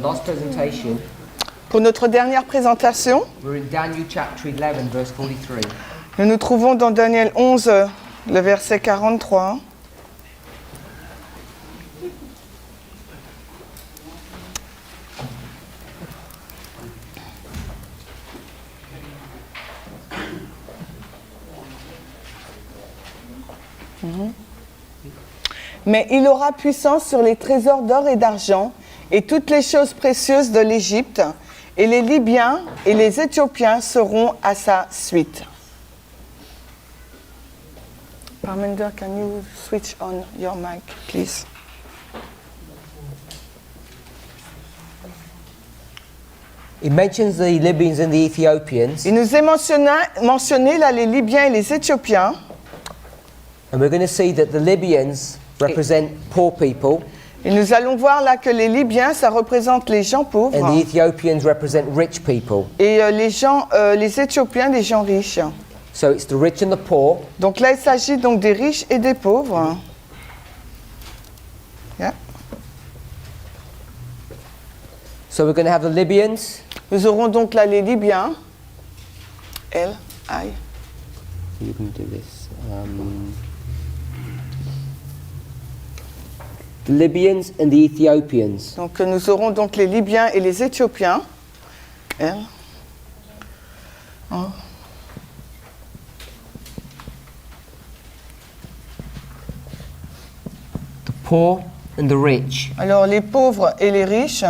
last presentation, Pour notre dernière présentation, we're in Daniel chapter 11, verse 43. nous nous trouvons dans Daniel 11, le verset 43. Mais il aura puissance sur les trésors d'or et d'argent et toutes les choses précieuses de l'Égypte, et les Libyens et les Éthiopiens seront à sa suite. Parminder, can you switch on your mic, please? It mentions the Libyans and the Ethiopians, Il nous est mentionné là les Libyens et les Éthiopiens, and we're going to see that the Libyans represent poor people, et nous allons voir là que les Libyens, ça représente les gens pauvres, and the Ethiopians represent rich people. et les Éthiopiens, les gens riches. So it's the rich and the poor. Donc là, il s'agit donc des riches et des pauvres. Yeah. So we're going to have the Libyans, Nous aurons donc là les Libyens. L, I. you can do this. The Libyans and the Ethiopians. Donc nous aurons donc les Libyens et les Éthiopiens. L. Oh. The poor and the rich. Alors les pauvres et les riches.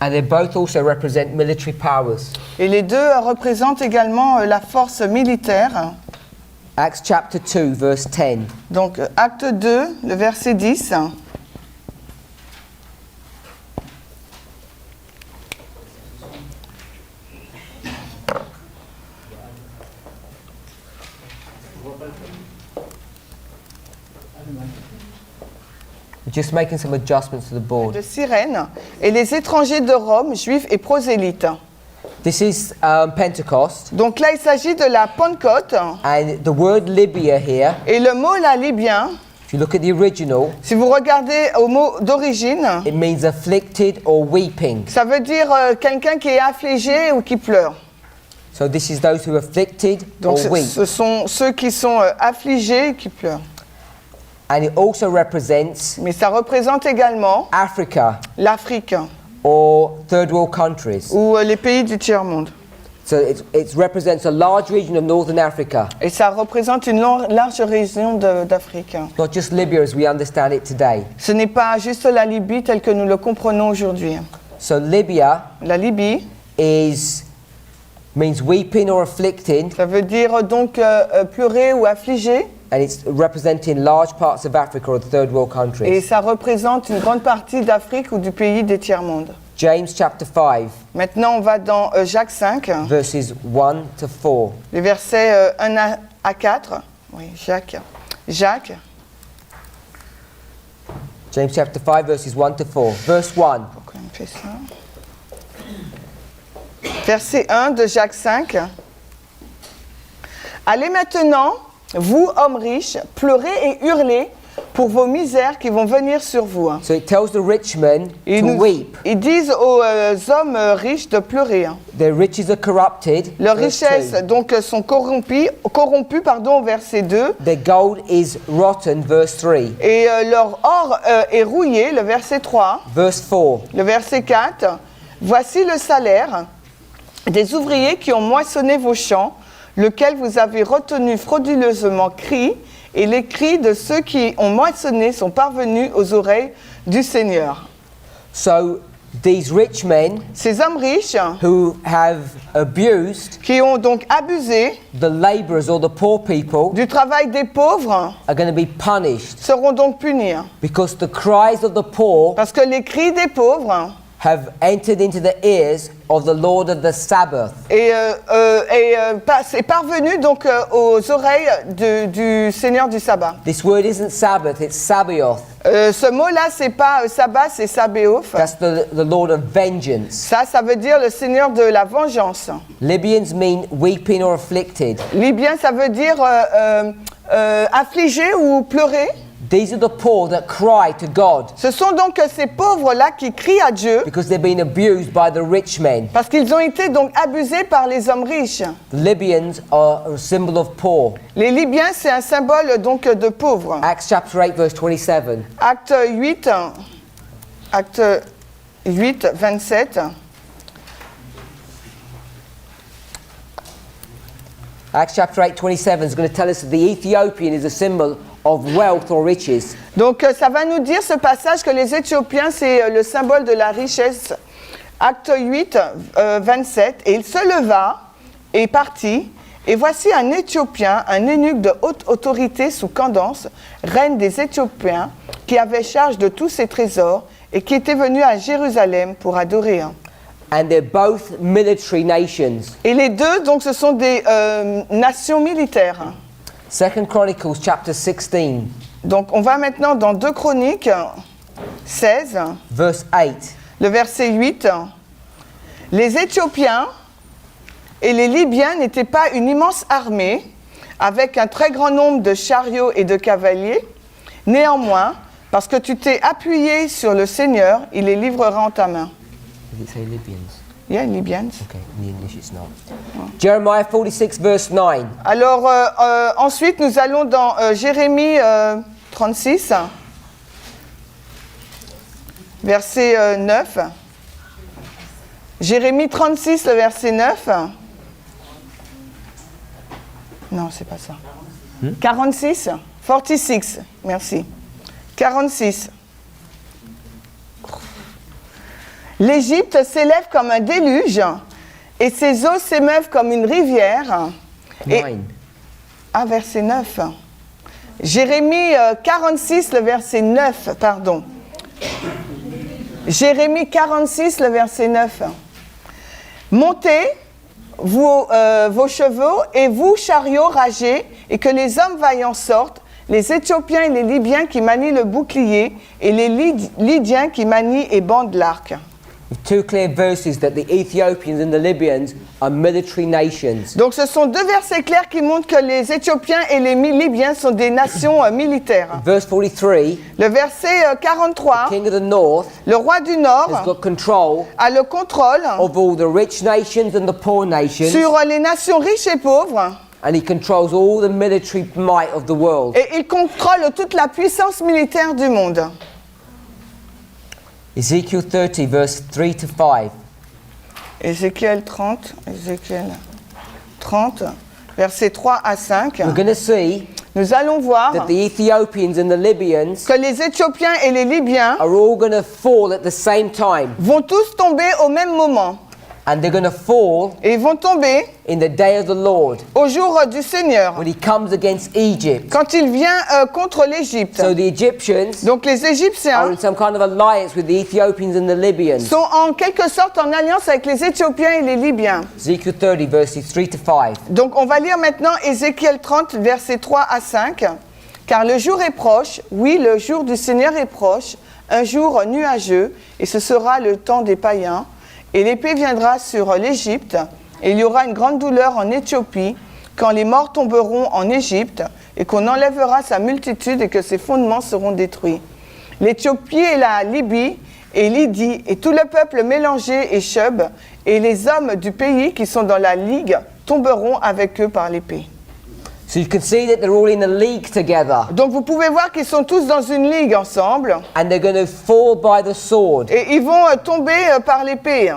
And they both also represent military powers. Et les deux représentent également la force militaire. Acts chapter 2, verse 10. Donc acte 2, le verset 10. We're just making some adjustments to the board. De Cyrène, et les étrangers de Rome, juifs et prosélytes. This is Pentecost, Donc là, il s'agit de la Pentecôte, and the word Libya here, et le mot là, libyen, if you look at the original, si vous regardez au mot d'origine, it means afflicted or weeping. ça veut dire quelqu'un qui est affligé ou qui pleure. So this is those who are afflicted Donc or weep. ce sont ceux qui sont affligés et qui pleurent. And it also represents Mais ça représente également Africa l'Afrique or third world countries. ou les pays du tiers-monde. So it represents a large region of northern Africa, Et ça représente une large région d'Afrique. not just Libya as we understand it today. Ce n'est pas juste la Libye telle que nous le comprenons aujourd'hui. So Libya La Libye, means weeping or afflicting, ça veut dire donc pleurer ou affliger. and it's representing large parts of Africa or third world Et countries. ça représente une grande partie d'Afrique ou du pays des tiers-mondes. James chapter 5, Maintenant, on va dans Jacques 5, verses 1 to 4. les versets 1 à 4. Oui, Jacques. Jacques, James chapter 5, verses 1 to 4. Verse 1. pourquoi on fait ça? Verset 1 de Jacques 5. Allez maintenant, vous, hommes riches, pleurez et hurlez pour vos misères qui vont venir sur vous. So it tells the rich men to weep. Ils disent aux hommes riches de pleurer. Their riches are corrupted. Leurs verse richesses 2. donc sont corrompues au verset 2. Their gold is rotten, verse 3. Et leur or est rouillé, le verset 3. Verse 4. Le verset 4. Voici le salaire des ouvriers qui ont moissonné vos champs, lequel vous avez retenu frauduleusement crie, et les cris de ceux qui ont moissonné sont parvenus aux oreilles du Seigneur. So these rich men Ces hommes riches who have abused qui ont donc abusé the laborers or the poor people du travail des pauvres are going to be punished seront donc punis. because the cries of the poor Parce que les cris des pauvres have entered into the ears of the Lord of the Sabbath. c'est parvenu donc aux oreilles du Seigneur du sabbat. This word isn't Sabbath, it's Sabaoth. Ce mot-là, c'est pas sabbat, c'est Sabaoth. That's the Lord of vengeance. Ça veut dire le Seigneur de la vengeance. Libyans mean weeping or afflicted. Libyen, ça veut dire affligés ou pleurer. These are the poor that cry to God Ce sont donc ces pauvres-là qui crient à Dieu because they've been abused by the rich men. parce qu'ils ont été donc abusés par les hommes riches. The Libyans are a symbol of poor. Les Libyens, c'est un symbole donc de pauvres. Acts chapter 8, verse 27. Acte 8, 27. Acts chapter 8, 27 is going to tell us that the Ethiopian is a symbol of wealth or riches. Donc ça va nous dire ce passage que les Éthiopiens, c'est le symbole de la richesse. Acte 8, 27. Et il se leva et partit. Et voici un Éthiopien, un eunuque de haute autorité sous Candace, reine des Éthiopiens, qui avait charge de tous ses trésors et qui était venu à Jérusalem pour adorer. And they're both military nations. Et les deux, donc, ce sont des nations militaires. 2 Chronicles chapter 16, Donc, on va maintenant dans 2 Chroniques 16, verse 8. le verset 8. Les Éthiopiens et les Libyens n'étaient pas une immense armée, avec un très grand nombre de chariots et de cavaliers. Néanmoins, parce que tu t'es appuyé sur le Seigneur, il les livrera en ta main. Does it say Libyans? Yeah, Libyans. Okay, in the English it's not. Jeremiah 46, verse 9. Alors, ensuite, nous allons dans Jérémie 36, verset 9. Jérémie 36, le verset 9. Non, c'est pas ça. 46, 46, merci. 46. L'Égypte s'élève comme un déluge et ses eaux s'émeuvent comme une rivière. Et, 9. verset 9. Jérémie 46, le verset 9, pardon. Jérémie 46, le verset 9. Montez, vos chevaux, et vous, chariots, ragez, et que les hommes vaillants sortent, les Éthiopiens et les Libyens qui manient le bouclier, et les Lydiens qui manient et bandent l'arc. Two clear verses that the Ethiopians and the Libyans are military nations. Donc ce sont deux versets clairs qui montrent que les Éthiopiens et les Libyens sont des nations militaires. Verse 43, Le verset 43, King of the North le roi du Nord has got control a le contrôle of all the rich nations and the poor nations, sur les nations riches et pauvres, and he controls all the military might of the world. et il contrôle toute la puissance militaire du monde. Ezekiel 30, verse 3 to 5. Ézéchiel 30, versets 3 à 5. We're going to see Nous allons voir that the Ethiopians and the Libyans que les Éthiopiens et les Libyens are all going to fall at the same time, vont tous tomber au même moment. and they're going to fall Et ils vont tomber in the day of the Lord au jour du Seigneur, when he comes against Egypt. quand il vient contre l'Égypte. So the Egyptians Donc les are Égyptiens in some kind of alliance with the Ethiopians and the Libyans. sont en quelque sorte en alliance avec les Éthiopiens et les Libyens. Ezekiel 30, verses 3 to 5. Donc on va lire maintenant Ézéchiel 30, versets 3 à 5. Car le jour est proche, oui, le jour du Seigneur est proche, un jour nuageux, et ce sera le temps des païens. Et l'épée viendra sur l'Égypte, et il y aura une grande douleur en Éthiopie, quand les morts tomberont en Égypte, et qu'on enlèvera sa multitude et que ses fondements seront détruits. L'Éthiopie et la Libye, et Lydie, et tout le peuple mélangé et Chub, et les hommes du pays qui sont dans la ligue, tomberont avec eux par l'épée. So you can see that they're all in a league together, Donc vous pouvez voir qu'ils sont tous dans une ligue ensemble, and they're going to fall by the sword. et ils vont tomber par l'épée.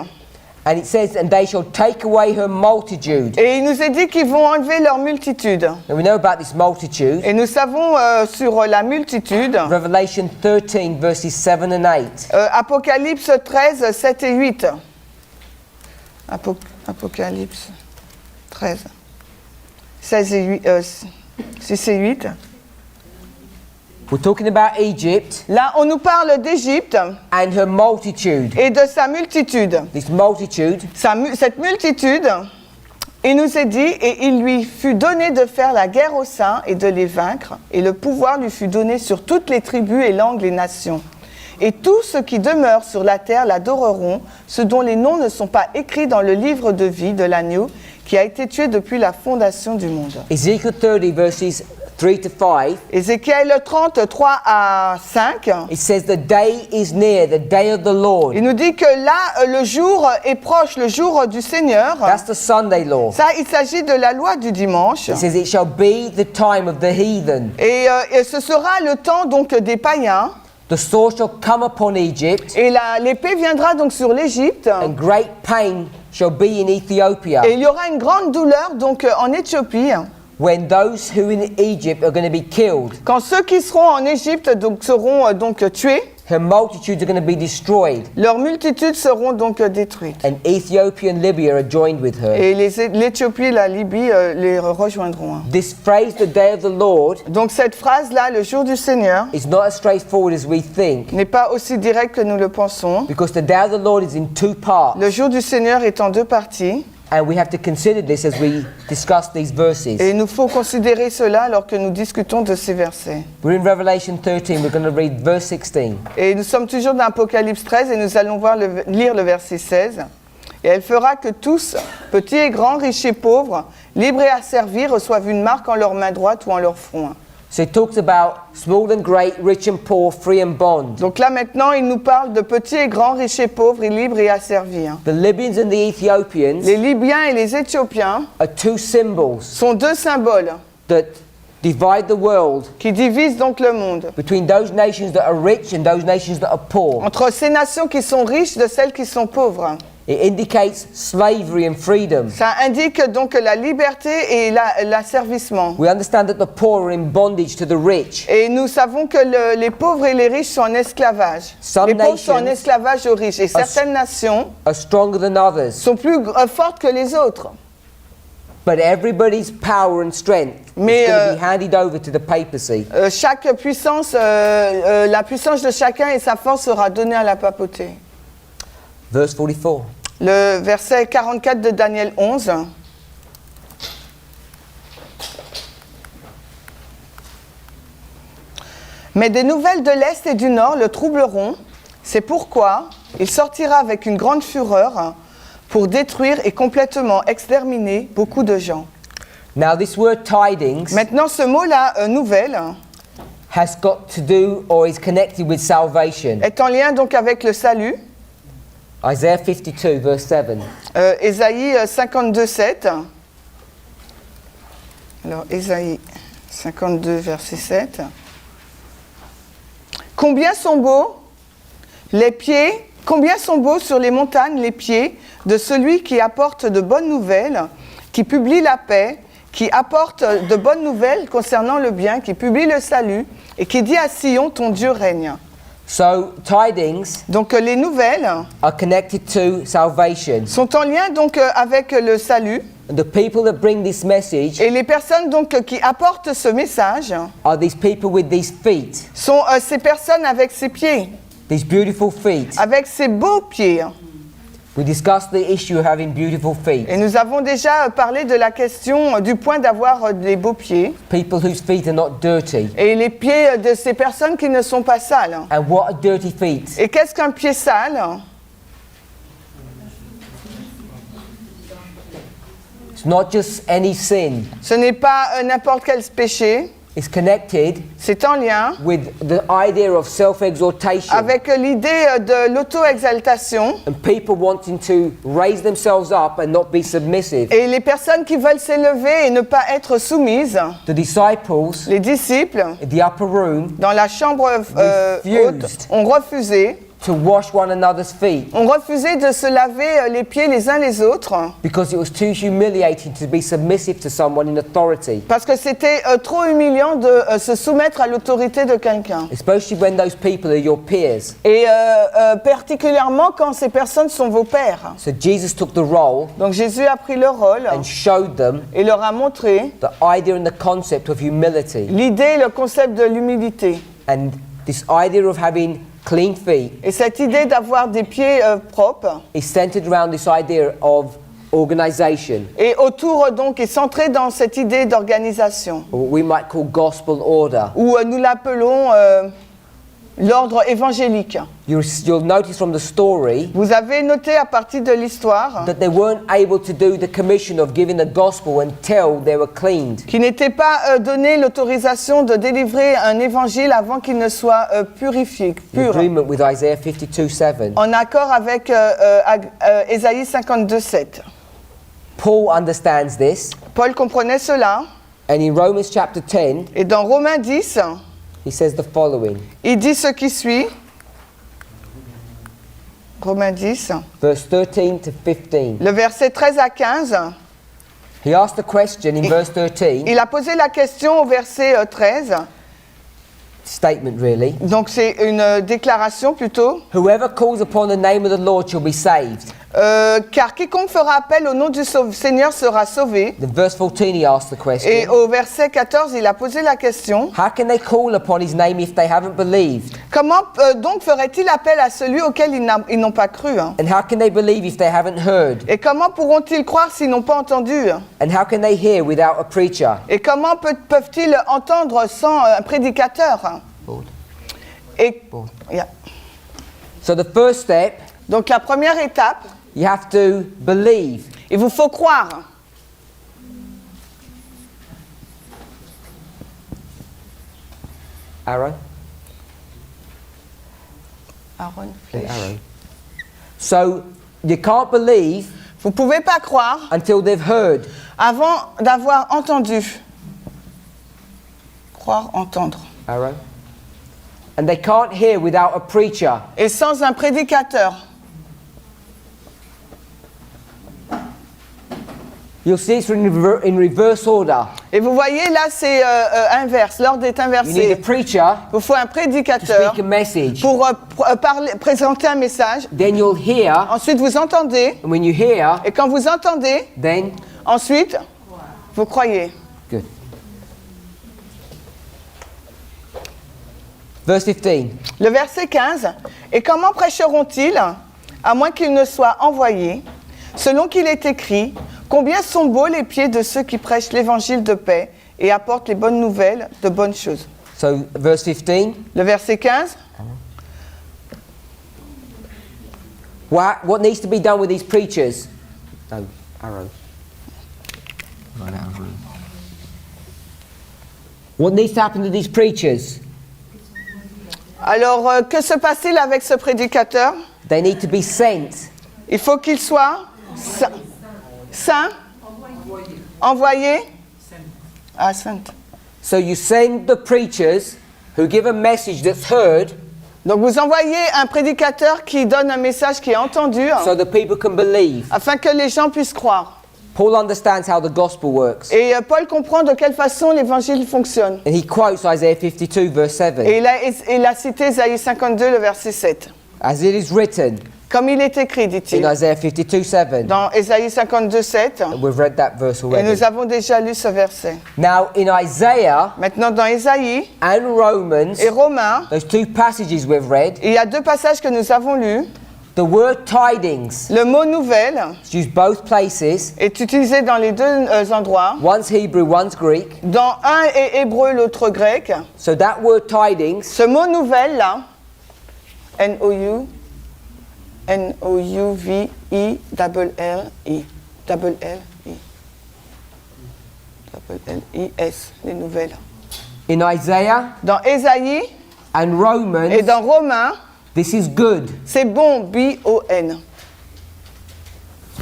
And it says, and they shall take away her multitude. Et il nous est dit qu'ils vont enlever leur multitude. Now we know about this multitude. Et nous savons sur la multitude, Revelation 13, verses 7 and 8. Apocalypse 13, 7 et 8. Apocalypse 13, 16 et 8, 6 et 8. We're talking about Egypt Là, on nous parle d'Égypte and her multitude. et de sa multitude. This multitude, Cette multitude, il nous est dit, et il lui fut donné de faire la guerre aux saints et de les vaincre, et le pouvoir lui fut donné sur toutes les tribus et langues et nations. Et tous ceux qui demeurent sur la terre l'adoreront, ceux dont les noms ne sont pas écrits dans le livre de vie de l'agneau, qui a été tué depuis la fondation du monde. Ezekiel 30, verses 3 to 5, Ézéchiel 30, 3 à 5, it says the day is near, the day of the Lord. il nous dit que là, le jour est proche, le jour du Seigneur. That's the Sunday law. Ça, il s'agit de la loi du dimanche. It says it shall be the time of the heathen. Et ce sera le temps donc des païens. The sword shall come upon Egypt, Et l'épée viendra donc sur l'Égypte. and great pain shall be in Ethiopia, Et il y aura une grande douleur donc en Éthiopie. when those who in Egypt are going to be killed. Quand ceux qui seront en Égypte donc seront donc tués, Her multitudes are going to be destroyed, leurs multitudes seront donc détruites. and Ethiopia and Libya are joined with her. Et l'Éthiopie et la Libye les rejoindront. This phrase, the day of the Lord, Donc cette phrase-là, le jour du Seigneur, is not as straightforward as we think, n'est pas aussi direct que nous le pensons. because the day of the Lord is in two parts, Le jour du Seigneur est en deux parties. and we have to consider this as we discuss these verses. Et il nous faut considérer cela alors que nous discutons de ces versets. We're in Revelation 13, we're going to read verse 16. Et nous sommes toujours dans Apocalypse 13 et nous allons lire le verset 16. Et elle fera que tous, petits et grands, riches et pauvres, libres et asservis, reçoivent une marque en leur main droite ou en leur front. So it talks about small and great, rich and poor, free and bond. Donc là maintenant, il nous parle de petits et grands, riches et pauvres, et libres et asservis. The Libyans and the Ethiopians Les Libyens et les Éthiopiens are two symbols sont deux symboles that divide the world qui divisent donc le monde. between those nations that are rich and those nations that are poor. Entre ces nations qui sont riches de celles qui sont pauvres. It indicates slavery and freedom. Ça indique donc la liberté et l'asservissement. We understand that the poor are in bondage to the rich. Et nous savons que les pauvres et les riches sont en esclavage. Some Les pauvres sont en nations esclavage aux riches. Et certaines nations Are stronger than others. sont plus fortes que les autres. But everybody's power and strength Mais, is going to be handed over to the papacy. Chaque puissance, la puissance de chacun et sa force sera donnée à la papauté. Verse 44. Le verset 44 de Daniel 11. Mais des nouvelles de l'Est et du Nord le troubleront. C'est pourquoi il sortira avec une grande fureur pour détruire et complètement exterminer beaucoup de gens. Now this word tidings Maintenant, ce mot-là, nouvelle, has got to do or is connected with salvation. est en lien donc avec le salut. Isaiah 52 verse 7. Ésaïe 52, 7. Alors, Ésaïe 52, verset 7. Combien sont beaux les pieds, combien sont beaux sur les montagnes les pieds de celui qui apporte de bonnes nouvelles, qui publie la paix, qui apporte de bonnes nouvelles concernant le bien, qui publie le salut et qui dit à Sion, ton Dieu règne. So tidings Donc les nouvelles are connected to salvation. sont en lien donc avec le salut. And the people that bring this message Et les personnes donc qui apportent ce message are these people with these feet, sont ces personnes avec ces pieds, these beautiful feet. avec ces beaux pieds. We discussed the issue of having beautiful feet. Et nous avons déjà parlé de la question du point d'avoir des beaux pieds People whose feet are not dirty. et les pieds de ces personnes qui ne sont pas sales. And what are dirty feet? Et qu'est-ce qu'un pied sale? It's not just any sin. Ce n'est pas n'importe quel péché, It's connected c'est en lien with the idea of self-exaltation avec l'idée de l'auto-exaltation and people wanting to raise themselves up and not be submissive. et les personnes qui veulent s'élever et ne pas être soumises. The disciples Les disciples, in the upper room dans la chambre haute, ont refusé. to wash one another's feet ont refusé de se laver les pieds les uns les autres because it was too humiliating to be submissive to someone in authority, parce que c'était trop humiliant de se soumettre à l'autorité de quelqu'un. especially when those people are your peers. Et particulièrement quand ces personnes sont vos pères. So Jesus took the role Donc Jésus a pris le rôle and showed them et leur a montré the idea and the concept of humility l'idée, le concept de l'humilité. and this idea of having clean feet Et cette idée d'avoir des pieds propres is centered around this idea of organization, et autour donc est centré dans cette idée d'organisation or what we might call gospel order. où nous l'appelons l'ordre évangélique. You'll notice from the story Vous avez noté à partir de l'histoire that they weren't able to do the commission of giving the gospel until they were cleaned. qu'il n'était pas donné l'autorisation de délivrer un évangile avant qu'il ne soit purifié, In pur, agreement with Isaiah 52:7. en accord avec Ésaïe 52:7. Paul understands this, Paul comprenait cela, and in Romans chapter 10, et dans Romains 10, he says the following, il dit ce qui suit. Romains 10, verse 13 to 15. le verset 13 à 15. He asked a question in verse 13, Il a posé la question au verset 13. statement really. Donc c'est une déclaration plutôt. Whoever calls upon the name of the Lord shall be saved. Car quiconque fera appel au nom du Seigneur sera sauvé. Then verse 14 he asked the Et question, au verset 14, il a posé la question. how can they call upon his name if they haven't believed? Comment donc ferait-il appel à celui auquel ils n'ont pas cru, hein? And how can they believe if they haven't heard? Et comment pourront-ils croire s'ils n'ont pas entendu, hein? And how can they hear without a preacher? Et comment peuvent-ils entendre sans un prédicateur, hein? Et, yeah. So the first step, Donc la première étape, you have to believe. il vous faut croire. Arrow? Aaron, The arrow. So you can't believe vous ne pouvez pas croire until they've heard. avant d'avoir entendu. Croire, entendre. Arrow. And they can't hear without a preacher. Et sans un prédicateur. You'll see it's in reverse order. Et vous voyez là, c'est inverse. L'ordre est You need a inversé. preacher Il vous faut un to prédicateur speak a message. pour présenter un message. Then you'll hear, Ensuite, vous entendez. and when you hear, Et quand vous entendez, then ensuite, vous croyez. good. Verse 15. Le verset 15. Et comment prêcheront-ils, à moins qu'ils ne soient envoyés, selon qu'il est écrit, combien sont beaux les pieds de ceux qui prêchent l'évangile de paix et apportent les bonnes nouvelles de bonnes choses. So verse 15. Le verset 15. What needs to be done with these preachers? No, arrow. Right, arrow. What needs to happen to these preachers? Alors, que se passe-t-il avec ce prédicateur? They need to be sent. Il faut qu'il soit saint, envoyé, saint. So you send the preachers who give a message that's heard Donc vous envoyez un prédicateur qui donne un message qui est entendu, so that people can believe. afin que les gens puissent croire. Paul understands how the gospel works. Et Paul comprend de quelle façon l'évangile fonctionne. And he quotes Isaiah 52 verse 7. Et il a cité Isaïe 52, le verset 7. As it is written Comme il est écrit, in dit-il, Isaiah 52 7. dans Isaïe 52, 7. We've read that verse Et already. nous avons déjà lu ce verset. Now in Isaiah Maintenant, dans Isaïe and Romans, et Romains, those two passages we've read, il y a deux passages que nous avons lus. the word tidings Le mot nouvelle is used both places. est utilisé dans les deux endroits. One's Hebrew, one's Greek. Dans un est hébreu, l'autre grec. So that word tidings Ce mot nouvelle là, N-O-U, N-O-U-V-I, double L-I, double L-I, double L-I-S, les nouvelles. in Isaiah Dans Ésaïe and Romans, et dans Romains, this is good, c'est bon, B-O-N.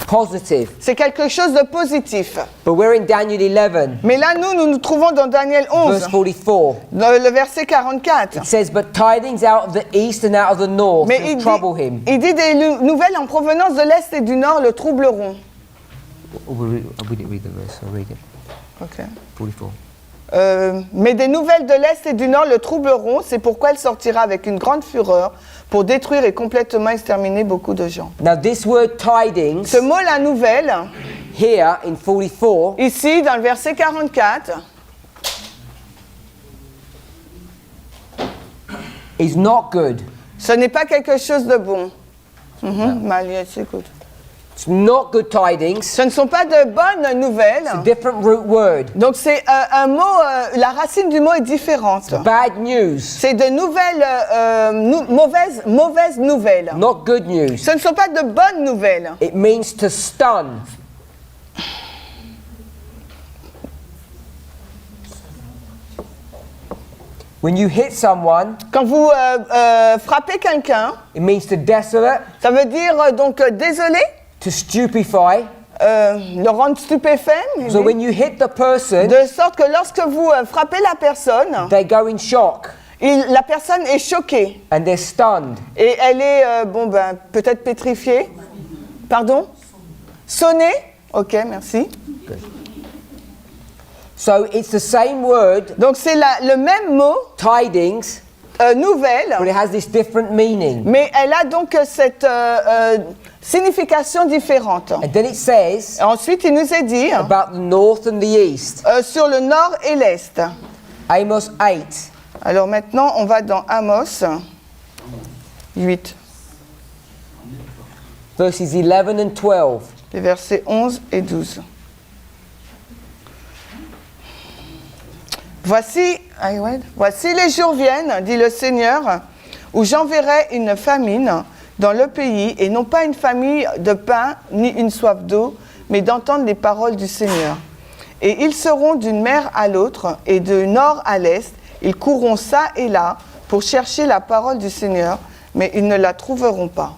positive. C'est quelque chose de positif. But we're in Daniel 11, Mais là, nous nous trouvons dans Daniel 11, verse 44. dans le verset 44. It says, but tidings out of the east and out of the north Mais shall trouble him. il dit des nouvelles en provenance de l'Est et du Nord le troubleront. We didn't read the verse, I'll read it. Ok. 44. Mais des nouvelles de l'Est et du Nord le troubleront, c'est pourquoi elle sortira avec une grande fureur pour détruire et complètement exterminer beaucoup de gens. Now this word tidings, Ce mot, la nouvelle, here in 44, ici dans le verset 44, is not good. ce n'est pas quelque chose de bon. Mal, yes, écoute. It's not good tidings. Ce ne sont pas de bonnes nouvelles. It's a different root word. Donc c'est un mot, la racine du mot est différente. Bad news, C'est de nouvelles, mauvaises nouvelles. not good news. Ce ne sont pas de bonnes nouvelles. It means to stun. When you hit someone, Quand vous frappez quelqu'un, it means to desolate, ça veut dire donc désolé, to stupefy. le rendre stupéfait. So when you hit the person, De sorte que lorsque vous frappez la personne, they go in shock la personne est choquée and they're stunned. et elle est peut-être pétrifiée. Pardon? Sonnée? Ok, merci. So it's the same word, Donc c'est le même mot, tidings, nouvelle, but it has this different meaning. mais elle a donc cette signification différente. And then it says Et ensuite, il nous est dit about the north and the east. sur le nord et l'est. Amos 8. Alors maintenant, on va dans Amos 8, Verses 11 and 12. les versets 11 et 12. Voici les jours viennent, dit le Seigneur, où j'enverrai une famine dans le pays, et non pas une famille de pain, ni une soif d'eau, mais d'entendre les paroles du Seigneur. Et ils seront d'une mer à l'autre, et du nord à l'est, ils courront çà et là pour chercher la parole du Seigneur, mais ils ne la trouveront pas.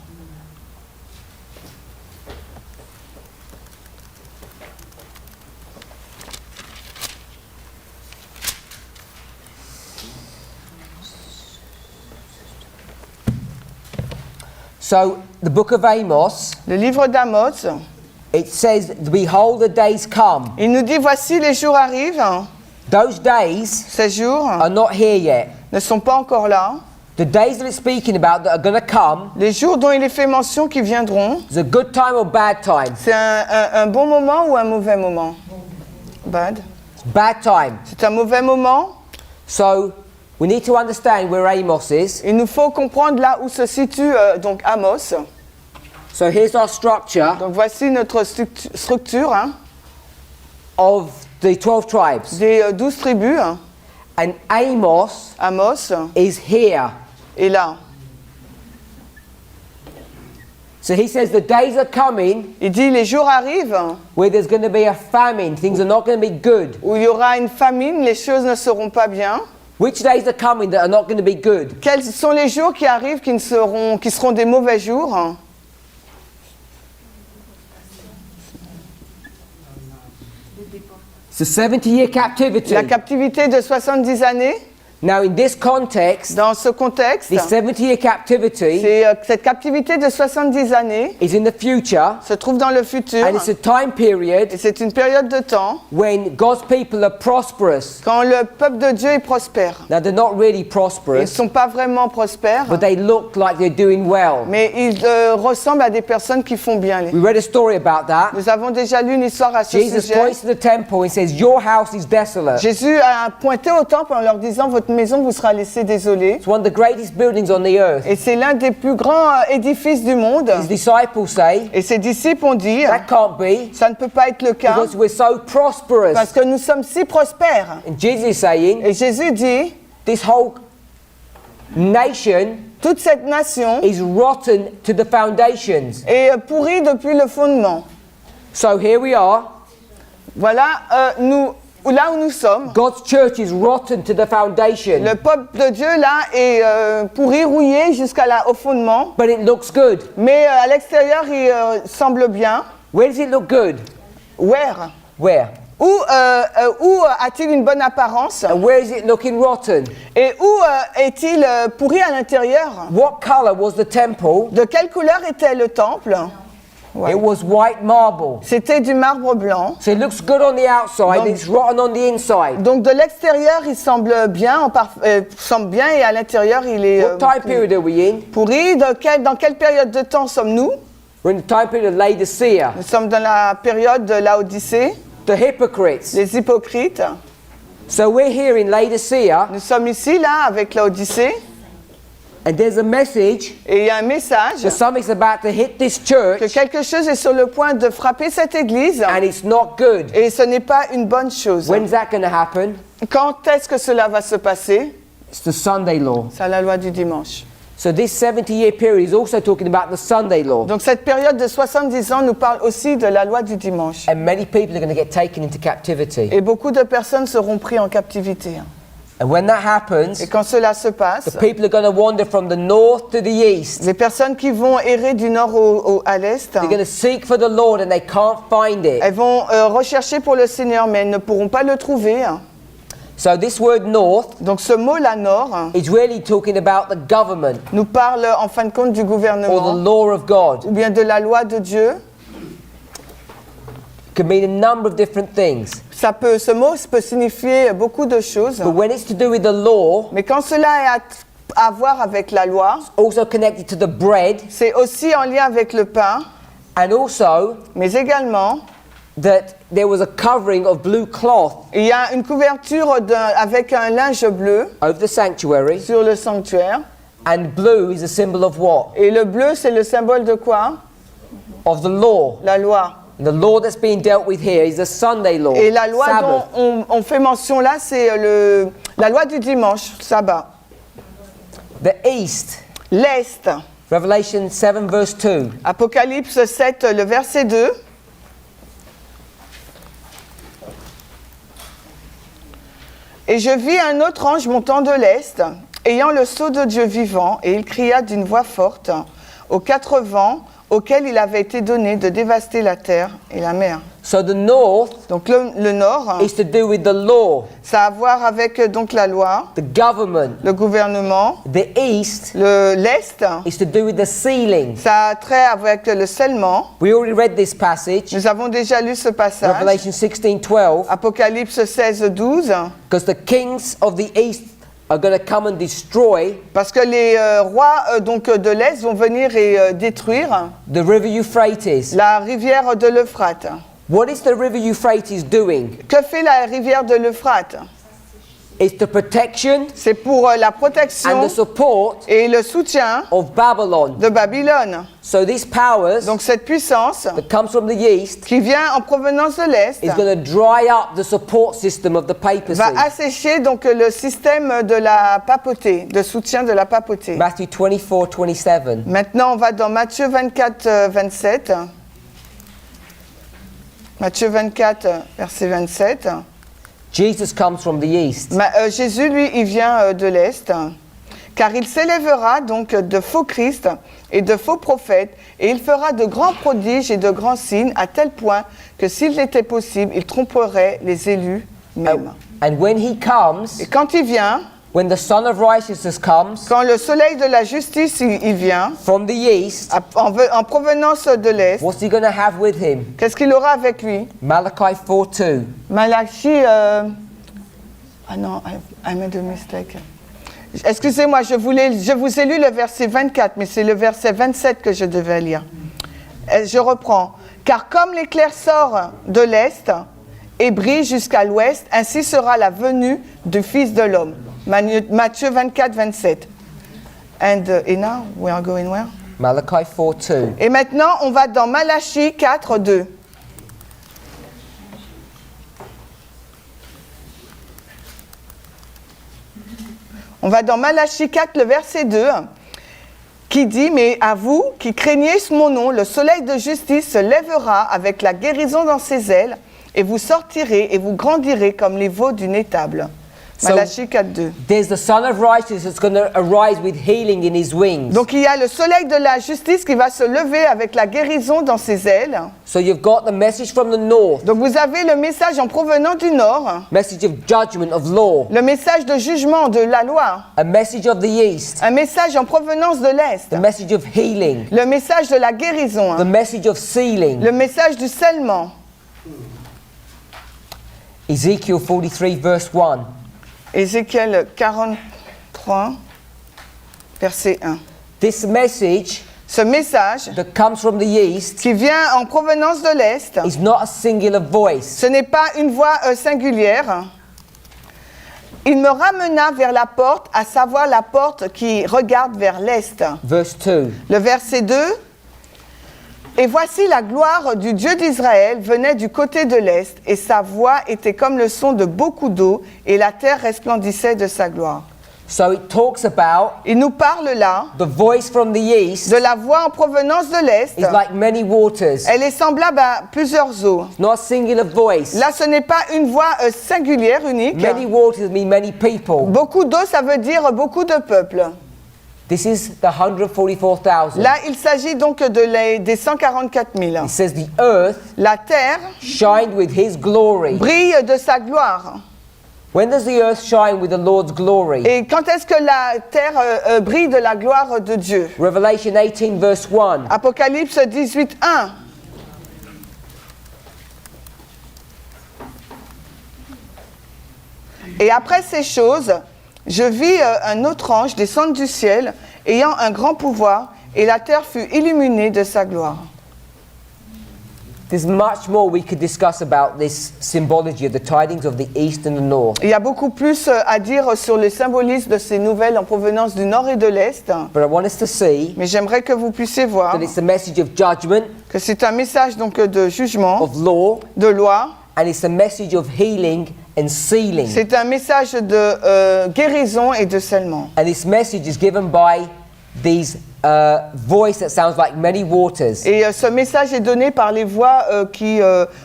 So the book of Amos, Le livre d'Amos, it says, behold, the days come. il nous dit, voici les jours arrivent, Those days ces jours are not here yet. ne sont pas encore là. The days that it's speaking about that are going to come Les jours dont il est fait mention qui viendront, is a good time or bad time. c'est un bon moment ou un mauvais moment? Bad. It's bad time. C'est un mauvais moment. So we need to understand where Amos is. Il nous faut comprendre là où se situe donc Amos. So here's our structure Donc voici notre structure of the 12 tribes. des 12 tribus. And Amos Amos is here. est là. So he says the days are coming Il dit les jours arrivent where there's going to be a famine. Things are not going to be good. où il y aura une famine, les choses ne seront pas bien. Which days are coming that are not going to be good? Quels sont les jours qui arrivent qui seront des mauvais jours? It's a 70-year captivity. La captivité de 70 années. Now in this context, Dans ce contexte, this 70-year captivity cette captivité de 70 années is in the future, se trouve dans le futur. and it's a time period Et c'est une période de temps when God's people are prosperous. quand le peuple de Dieu est prospère. Now they're not really Ils ne prosperous, sont pas vraiment prospères, but they look like they're doing well. mais ils ressemblent à des personnes qui font bien. We read a story about that. Nous avons déjà lu une histoire à ce Jesus sujet. points to the temple and says, "Your house is desolate." Jésus a pointé au temple en leur disant, votre maison vous sera laissée désolée. It's one of the greatest buildings on the earth. Et c'est l'un des plus grands édifices du monde. His disciples say, Et ses disciples ont dit, "That can't be ça ne peut pas être le cas because we're so prosperous." parce que nous sommes si prospères. And Jesus is saying, Et Jésus dit, "This whole nation toute cette nation is rotten to the foundations." est pourrie depuis le fondement. So here we are. Voilà, là où nous sommes. God's church is rotten to the foundation, Le peuple de Dieu là est pourri, rouillé au fondement. but it looks good. Mais à l'extérieur, il semble bien. Where does it look good? Where? Where? Où a-t-il une bonne apparence? And where is it looking rotten? Et où est-il pourri à l'intérieur? What color was the temple? De quelle couleur était le temple? Ouais. It was white marble. C'était du marbre blanc. So it looks good on the outside, Donc- it's rotten on the inside. Donc de l'extérieur, il semble bien, et à l'intérieur, il est What time period are we in? pourri. Dans quelle période de temps sommes-nous? We're in the time period of Laodicea. Nous sommes dans la période de Laodicée, The hypocrites. les hypocrites. So we're here in Laodicea, Nous sommes ici, là, avec Laodicée. And there's a message Et il y a un message that something's about to hit this que church quelque chose est sur le point de frapper cette église and it's not good. et ce n'est pas une bonne chose. When's that going to happen? Quand est-ce que cela va se passer? It's the Sunday law. C'est la loi du dimanche. So this 70-year period is also talking about the Sunday law. Donc cette période de 70 ans nous parle aussi de la loi du dimanche. And many people are going to get taken into captivity. Et beaucoup de personnes seront prises en captivité. And when that happens, Et quand cela se the passe, people are going to wander from the north to the east. les personnes qui vont errer du nord à l'est, They're going to seek for the Lord and they can't find it. elles vont rechercher pour le Seigneur, mais elles ne pourront pas le trouver. So this word north Donc ce mot-là, nord, is really talking about the government nous parle en fin de compte du or the gouvernement, law of God. ou bien de la loi de Dieu. It can mean a number of different things. Ce mot peut signifier beaucoup de choses. But when it's to do with the law, Mais quand cela est à voir avec la loi, also connected to the bread, c'est aussi en lien avec le pain, and also mais également, that there was a covering of blue cloth il y a une couverture avec un linge bleu over the sanctuary, sur le sanctuaire. and blue is a symbol of what? Et le bleu, c'est le symbole de quoi? Of the law. La loi. The law that's being dealt with here is the Sunday law, Et la loi Sabbath. dont on fait mention là, c'est la loi du dimanche, sabbat. The east, L'est, Revelation 7 verse 2. Apocalypse 7, le verset 2. Et je vis un autre ange montant de l'est, ayant le sceau de Dieu vivant, et il cria d'une voix forte aux 4 vents auxquels il avait été donné de dévaster la terre et la mer. So the north Donc le nord, is to do with the law, ça a à voir avec donc la loi, the government. le gouvernement. The east L'est, is to do with the sealing. ça a trait avec le scellement. We already read this passage, Nous avons déjà lu ce passage, Revelation 16:12, Apocalypse 16, 12, because the kings of the east are going to come and destroy parce que les rois donc de l'Est vont venir et détruire the river Euphrates. la rivière de l'Euphrate. What is the river Euphrates doing? Que fait la rivière de l'Euphrate? It's the protection C'est pour la and protection the support et le soutien of Babylon. de Babylone. So these powers Donc cette puissance that comes from the east qui vient en provenance de l'Est is going to dry up the support system of the papacy. va assécher donc le système de la papauté, de soutien de la papauté. Matthew 24:27. Maintenant, on va dans Matthieu 24, 27. Matthieu 24, verset 27. Jesus comes from the east. Jésus, lui, il vient de l'Est. Car il s'élèvera donc de faux Christ et de faux prophètes, et il fera de grands prodiges et de grands signes, à tel point que s'il était possible, il tromperait les élus même. And when he comes, Et quand il vient, when the Son of Righteousness comes quand le soleil de la justice il vient, from the east, en provenance de l'Est, what's he going to have with him? qu'est-ce qu'il aura avec lui? Malachi 4:2. Malachi, ah non, I made a mistake. Excusez-moi, je vous ai lu le verset 24, mais c'est le verset 27 que je devais lire. Je reprends. Car comme l'éclair sort de l'Est et brille jusqu'à l'Ouest, ainsi sera la venue du Fils de l'homme. Matthieu 24, 27. And now, we are going where? Malachi 4:2. Et maintenant, on va dans Malachie 4, 2. On va dans Malachie 4, le verset 2, qui dit « Mais à vous qui craignez mon nom, le soleil de justice se lèvera avec la guérison dans ses ailes, et vous sortirez et vous grandirez comme les veaux d'une étable. » So, Malachie 4, 2. There's the Son of Righteousness that's going to arise with healing in his wings. Donc il y a le soleil de la justice qui va se lever avec la guérison dans ses ailes. So you've got the message from the north, Donc vous avez le message en provenant du nord, message of judgment, of law, le message de jugement, de la loi, a message of the east, un message en provenance de l'Est, the message of healing, le message de la guérison, the message of sealing. le message du scellement. Ezekiel 43 verse 1. Ézéchiel 43, verset 1. This message Ce message that comes from the east qui vient en provenance de l'Est, is not a singular voice. ce n'est pas une voix singulière. Il me ramena vers la porte, à savoir la porte qui regarde vers l'est. Verse 2. Le verset 2. Et voici la gloire du Dieu d'Israël venait du côté de l'est, et sa voix était comme le son de beaucoup d'eau, et la terre resplendissait de sa gloire. So it talks about Il nous parle là the voice from the east de la voix en provenance de l'est. is like many waters. Elle est semblable à plusieurs eaux. Not a singular voice. Là, ce n'est pas une voix singulière, unique. Many waters mean many people. Beaucoup d'eau, ça veut dire beaucoup de peuples. This is the 144,000. Là, il s'agit donc des 144 000. It says the earth La terre shined with his glory. brille de sa gloire. When does the earth shine with the Lord's glory? Et quand est-ce que la terre brille de la gloire de Dieu? Revelation 18 verse 1. Apocalypse 18, 1. Et après ces choses, je vis un autre ange descendre du ciel, ayant un grand pouvoir, et la terre fut illuminée de sa gloire. There's much more we could discuss about this symbology of the tidings of the east and the north. Il y a beaucoup plus à dire sur le symbolisme de ces nouvelles en provenance du nord et de l'est, But I want us to see mais j'aimerais que vous puissiez voir that it's a message of judgment, que c'est un message donc de jugement, of law, de loi, and it's a message of healing and sealing. c'est un message de guérison et de scellement. And this message is given by these voice that sounds like many waters. Et ce message est donné par les voix qui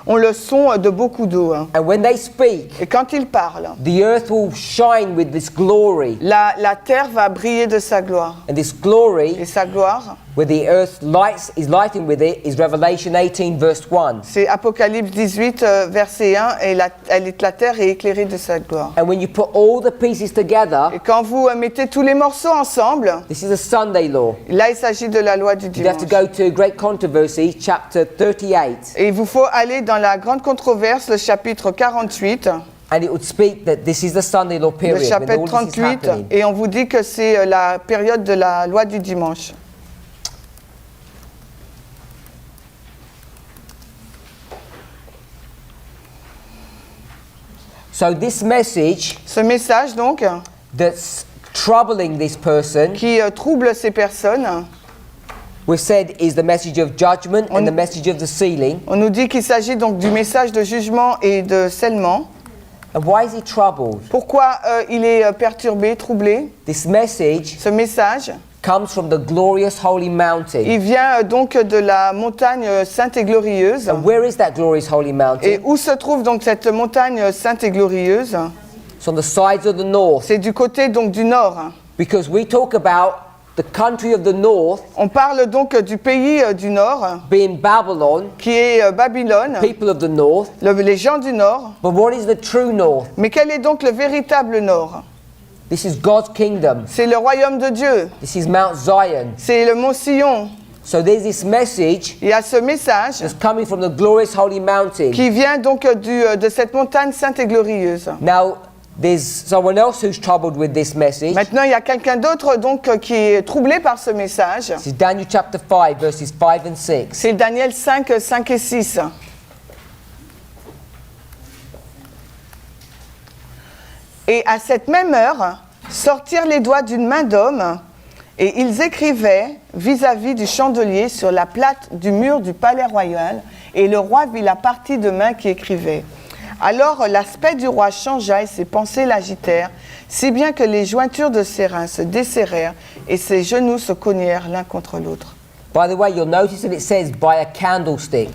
ont le son de beaucoup d'eau. Hein. And when they speak, Et quand ils parlent, the earth will shine with this glory. la terre va briller de sa gloire. And this glory, Et sa gloire, where the earth is lighting with it, is Revelation 18 verse 1. c'est Apocalypse 18, verset 1, et la terre est éclairée de sa gloire. And when you put all the pieces together, Et quand vous mettez tous les morceaux ensemble, this is a Sunday law. là il s'agit de la loi du You have to dimanche. go to Great Controversy, chapter 38, Et il vous faut aller dans la grande controverse, le chapitre 48, and it would speak that this is the Sunday law le period when chapitre all this is 38, happening. et on vous dit que c'est la période de la loi du dimanche. So this message Ce message donc, that's troubling this person, qui trouble ces personnes, we've said is the message of judgment and the message of the sealing. on nous dit qu'il s'agit donc du message de jugement et de scellement. And why is he troubled? Pourquoi il est perturbé, troublé? This message Ce message, comes from the glorious holy mountain. il vient donc de la montagne sainte et glorieuse. And where is that glorious holy Et mountain? où se trouve donc cette montagne sainte et glorieuse? It's on the sides of the north. C'est du côté donc du nord. Because we talk about the country of the north On parle donc du pays du nord, being Babylon, qui est Babylone, people of the north. les gens du nord. But what is the true north? Mais quel est donc le véritable nord? This is God's kingdom. C'est le royaume de Dieu. This is Mount Zion. C'est le mont Sion. So there's this message Il y a ce message that's coming from the glorious holy mountain. qui vient donc de cette montagne sainte et glorieuse. Now, there's someone else who's troubled with this message. Maintenant, il y a quelqu'un d'autre donc qui est troublé par ce message. This is Daniel chapter 5, verses 5 and 6. C'est Daniel 5, 5 et 6. Et à cette même heure, sortirent les doigts d'une main d'homme, et ils écrivaient vis-à-vis du chandelier sur la plate du mur du palais royal, et le roi vit la partie de main qui écrivait. Alors l'aspect du roi changea et ses pensées l'agitèrent, si bien que les jointures de ses reins se desserrèrent et ses genoux se cognèrent l'un contre l'autre. By the way, you'll notice that it says by a candlestick.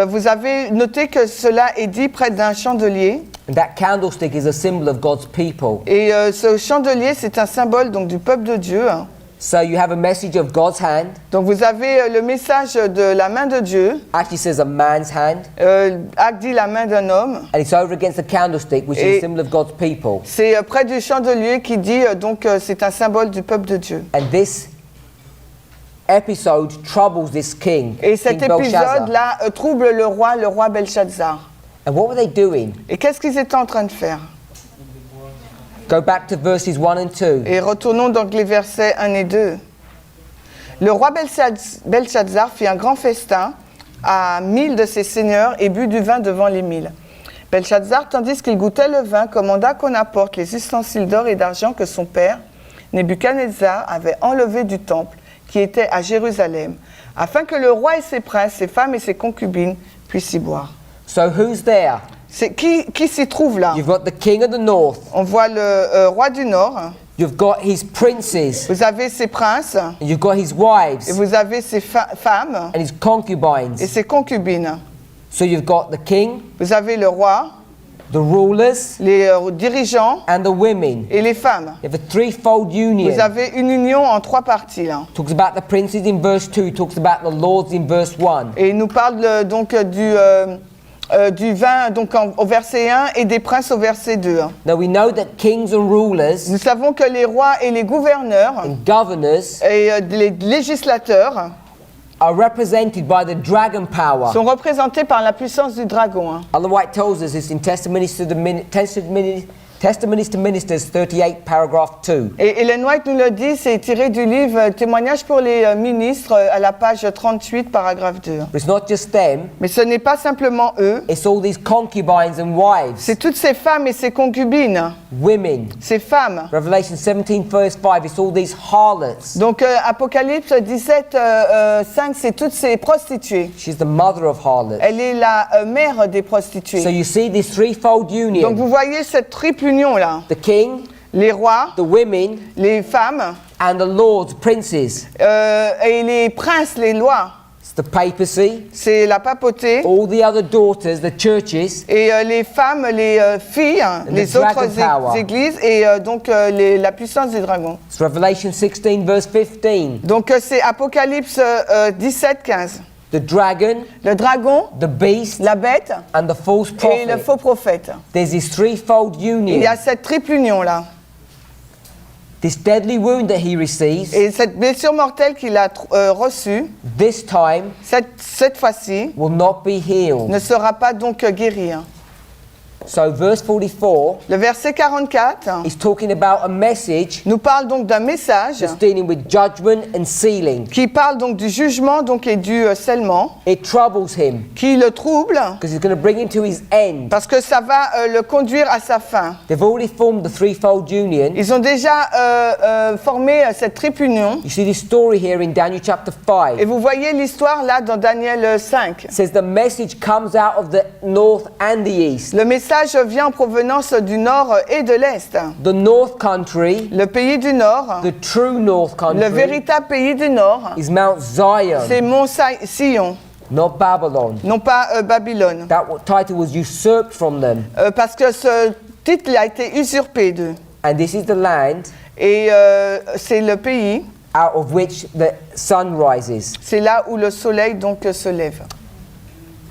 Vous avez noté que cela est dit près d'un chandelier. And that candlestick is a symbol of God's people. Et ce chandelier, c'est un symbole donc, du peuple de Dieu. Hein. So you have a message of God's hand. Donc vous avez le message de la main de Dieu. Actually says a man's hand. Acte dit la main d'un homme. And it's over against the candlestick, which is Et a symbol of God's people. C'est près du chandelier qui dit donc c'est un symbole du peuple de Dieu. And this episode troubles this king, Et cet King Belshazzar. épisode-là trouble le roi Belshazzar. And what were they doing? Et qu'est-ce qu'ils étaient en train de faire? Go back to verses 1 and 2. Et retournons donc les versets 1 et 2. Le roi Belshazzar fit un grand festin à 1000 de ses seigneurs et but du vin devant les 1000. Belshazzar, tandis qu'il goûtait le vin, commanda qu'on apporte les ustensiles d'or et d'argent que son père, Nebuchadnezzar, avait enlevés du temple qui était à Jérusalem, afin que le roi et ses princes, ses femmes et ses concubines puissent y boire. So who's there? C'est qui s'y trouve là? You've got the king of the north. On voit le roi du Nord, You've got his princes. vous avez ses princes, And you've got his et wives vous avez ses femmes and his et concubines. ses concubines. So you've got the king, Vous avez le roi, the rulers, les dirigeants and the women. et les femmes. You have a threefold union. Vous avez une union en trois parties là. Talks about the princes in verse 2, talks about the lords in verse 1. Et il nous parle donc du vin donc au verset 1 et des princes au verset 2. Now we know that kings and rulers Nous savons que les rois et les gouverneurs and governors et les législateurs are represented by the dragon power. sont représentés par la puissance du dragon. Hein. Ellen White tells us this in Testimonies to Ministers 38, paragraph 2. Et Ellen White nous le dit, c'est tiré du livre Témoignages pour les ministres à la page 38, paragraphe 2. But it's not just them, Mais ce n'est pas simplement eux, it's all these concubines and wives, c'est toutes ces femmes et ces concubines, women. ces femmes. Revelation 17, verse 5, it's all these harlots. Donc Apocalypse 17, 5, c'est toutes ces prostituées. She's the mother of harlots. Elle est la mère des So prostituées. you see this threefold Donc union. vous voyez cette triple union là. The king, Les rois, the women, les femmes and the lords, princes. et les princes, les lois. It's the papacy, C'est la papauté. all the other daughters, the churches, Et les femmes, les filles, les the dragon autres power. églises et donc la puissance du dragon. it's Revelation 16, verse 15. Donc c'est Apocalypse 17, 15. The dragon, Le dragon, the beast, la bête and the false et le prophet. faux prophète. There's this threefold Il union. y a cette triple union là. This deadly wound that he receives, Et cette blessure mortelle qu'il a reçue, this time, cette fois-ci, will not be healed. ne sera pas donc guérie. Hein. So verse 44 Le verset 44 is talking about a message nous parle donc d'un message that's dealing with judgment and sealing. qui parle donc du jugement donc et du scellement, It troubles him qui le trouble because it's going to bring him to his end. parce que ça va le conduire à sa fin. They've already formed the threefold union. Ils ont déjà formé cette triple union. You see this story here in Daniel chapter 5. Et vous voyez l'histoire là dans Daniel 5. It says the message comes out of the north and the east. Le message vient en provenance du nord et de l'est. The north country, Le pays du nord, the true north le country, véritable pays du nord, is Mount Zion, c'est Mont Sion, not Babylon. non pas Babylone. That title was usurped from them. Parce que ce titre a été usurpé d'eux. And this is the land Et c'est le pays, out of which the sun rises. c'est là où le soleil donc se lève.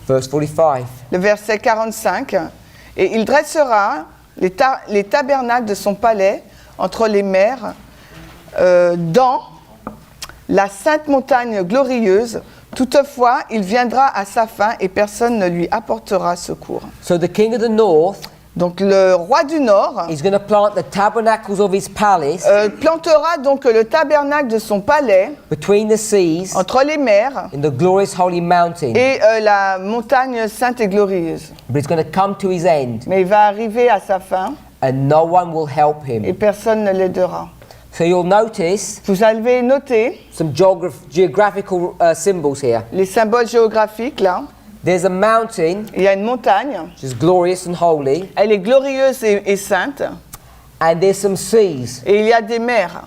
Verse 45. Le verset 45. Et il dressera les tabernacles de son palais entre les mers dans la sainte montagne glorieuse. Toutefois, il viendra à sa fin et personne ne lui apportera secours. So the king of the north Donc le roi du Nord is going to plant the tabernacles of his palace plantera donc le tabernacle de son palais between the seas entre les mers in the glorious holy mountain. et la montagne sainte et glorieuse. But it's going to come to his end Mais il va arriver à sa fin and no one will help et him. personne ne l'aidera. So you'll notice Vous avez noté some geographical symbols here. les symboles géographiques là. There's a mountain Il y a une montagne, which is glorious and holy, elle est glorieuse et sainte, and there's some seas. et il y a des mers.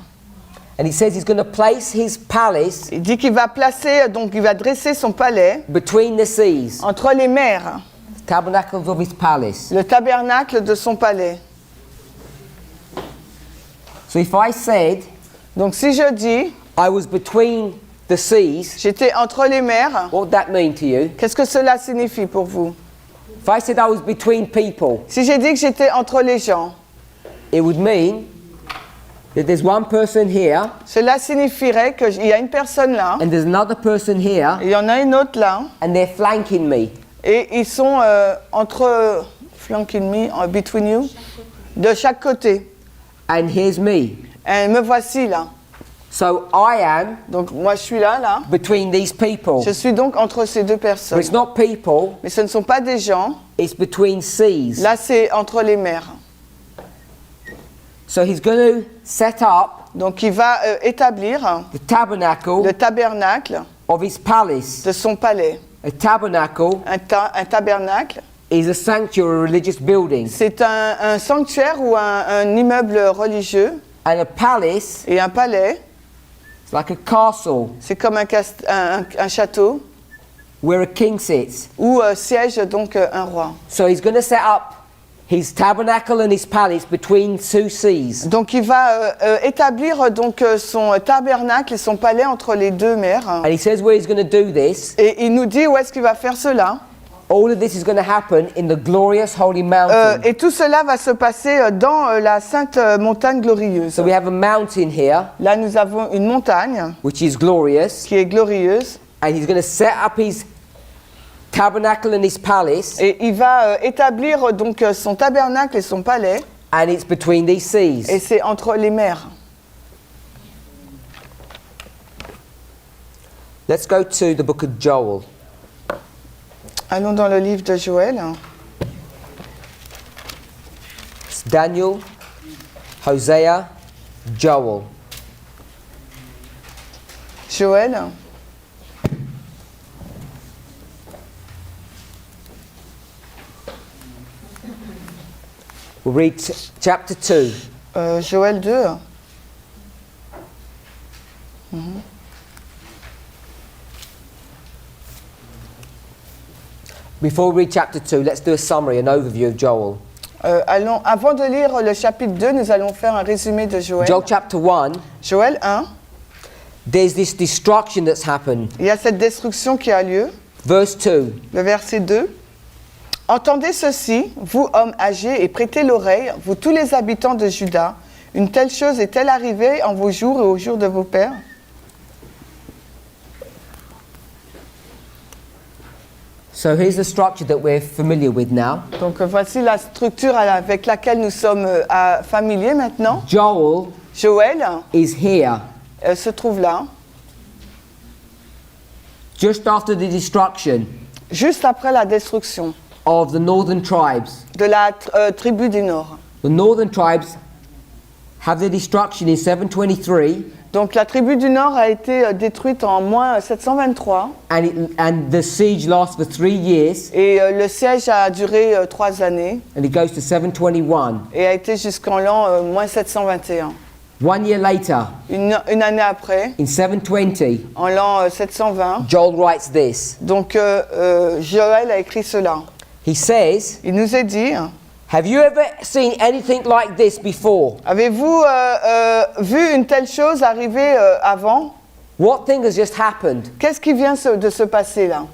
And he says he's going to place his palace Il dit qu'il va placer, donc il va dresser son palais between the seas, entre les mers, tabernacles of his palace. le tabernacle de son palais. So if I said Donc si je dis, I was between the seas, j'étais entre les mers, what would that mean to you? qu'est-ce que cela signifie pour vous? If I said I was between people, Si j'ai dit que j'étais entre les gens, it would mean that there's one person here cela signifierait qu'il y a une personne là, and there's another person here il y en a une autre là, and they're flanking me. et ils sont entre, flanking me, between you, de chaque côté. And here's me. Et me voici là. So I am Donc moi je suis là. between these people. Je suis donc entre ces deux But personnes. it's not people, Mais ce ne sont pas des gens. it's between seas. Là c'est entre les mers. So he's going to set up Donc il va établir the tabernacle le tabernacle of his palace. de son palais. A tabernacle Un tabernacle, is a sanctuary religious building. c'est un sanctuaire ou un immeuble religieux. And a palace Et un palais, is like a castle c'est comme un château where a king sits. où siège donc un roi. So he's going to set up his tabernacle and his palace between two seas. Donc il va établir donc son tabernacle et son palais entre les deux mers. And he says where he's going to do this. Et il nous dit où est-ce qu'il va faire cela. All of this is going to happen in the glorious holy mountain. Et tout cela va se passer dans la sainte montagne glorieuse. So we have a mountain here, Là nous avons une montagne which is glorious, qui est glorieuse. and he's going to set up his tabernacle and his palace, Et il va établir donc son tabernacle et son palais. and it's between these seas. Et c'est entre les mers. Let's go to the book of Joel. Allons dans le livre de Joël. It's Daniel, Hosea, Joel. Joël. We'll read chapter 2. Joël 2. Before we read chapter 2, let's do a summary, an overview of Joel. Avant de lire le chapitre 2, nous allons faire un résumé de Joël. Joel chapter 1, Joël 1, there's this destruction that's happened. il y a cette destruction qui a lieu. Verse 2. Le verset 2. Entendez ceci, vous hommes âgés, et prêtez l'oreille, vous tous les habitants de Juda. Une telle chose est-elle arrivée en vos jours et aux jours de vos pères? So here's the structure that we're familiar with now. Donc voici la structure avec laquelle nous sommes familiers maintenant. Joel Joël is here se trouve là, just after the destruction juste après la destruction of the northern tribes. de la tribu du Nord. The northern tribes have their destruction in 723, Donc la tribu du Nord a été détruite en moins 723 and the siege lasts for 3 years, et le siège a duré 3 années and it goes to 721. et a été jusqu'en l'an moins 721. 1 year later, Une année après, in 720, en l'an 720, Joel writes this. donc Joël a écrit cela. He says, Il nous est dit, have you ever seen anything like this before? avez-vous vu une telle chose arriver avant? What thing has just happened? Qu'est-ce qui vient de se passer là?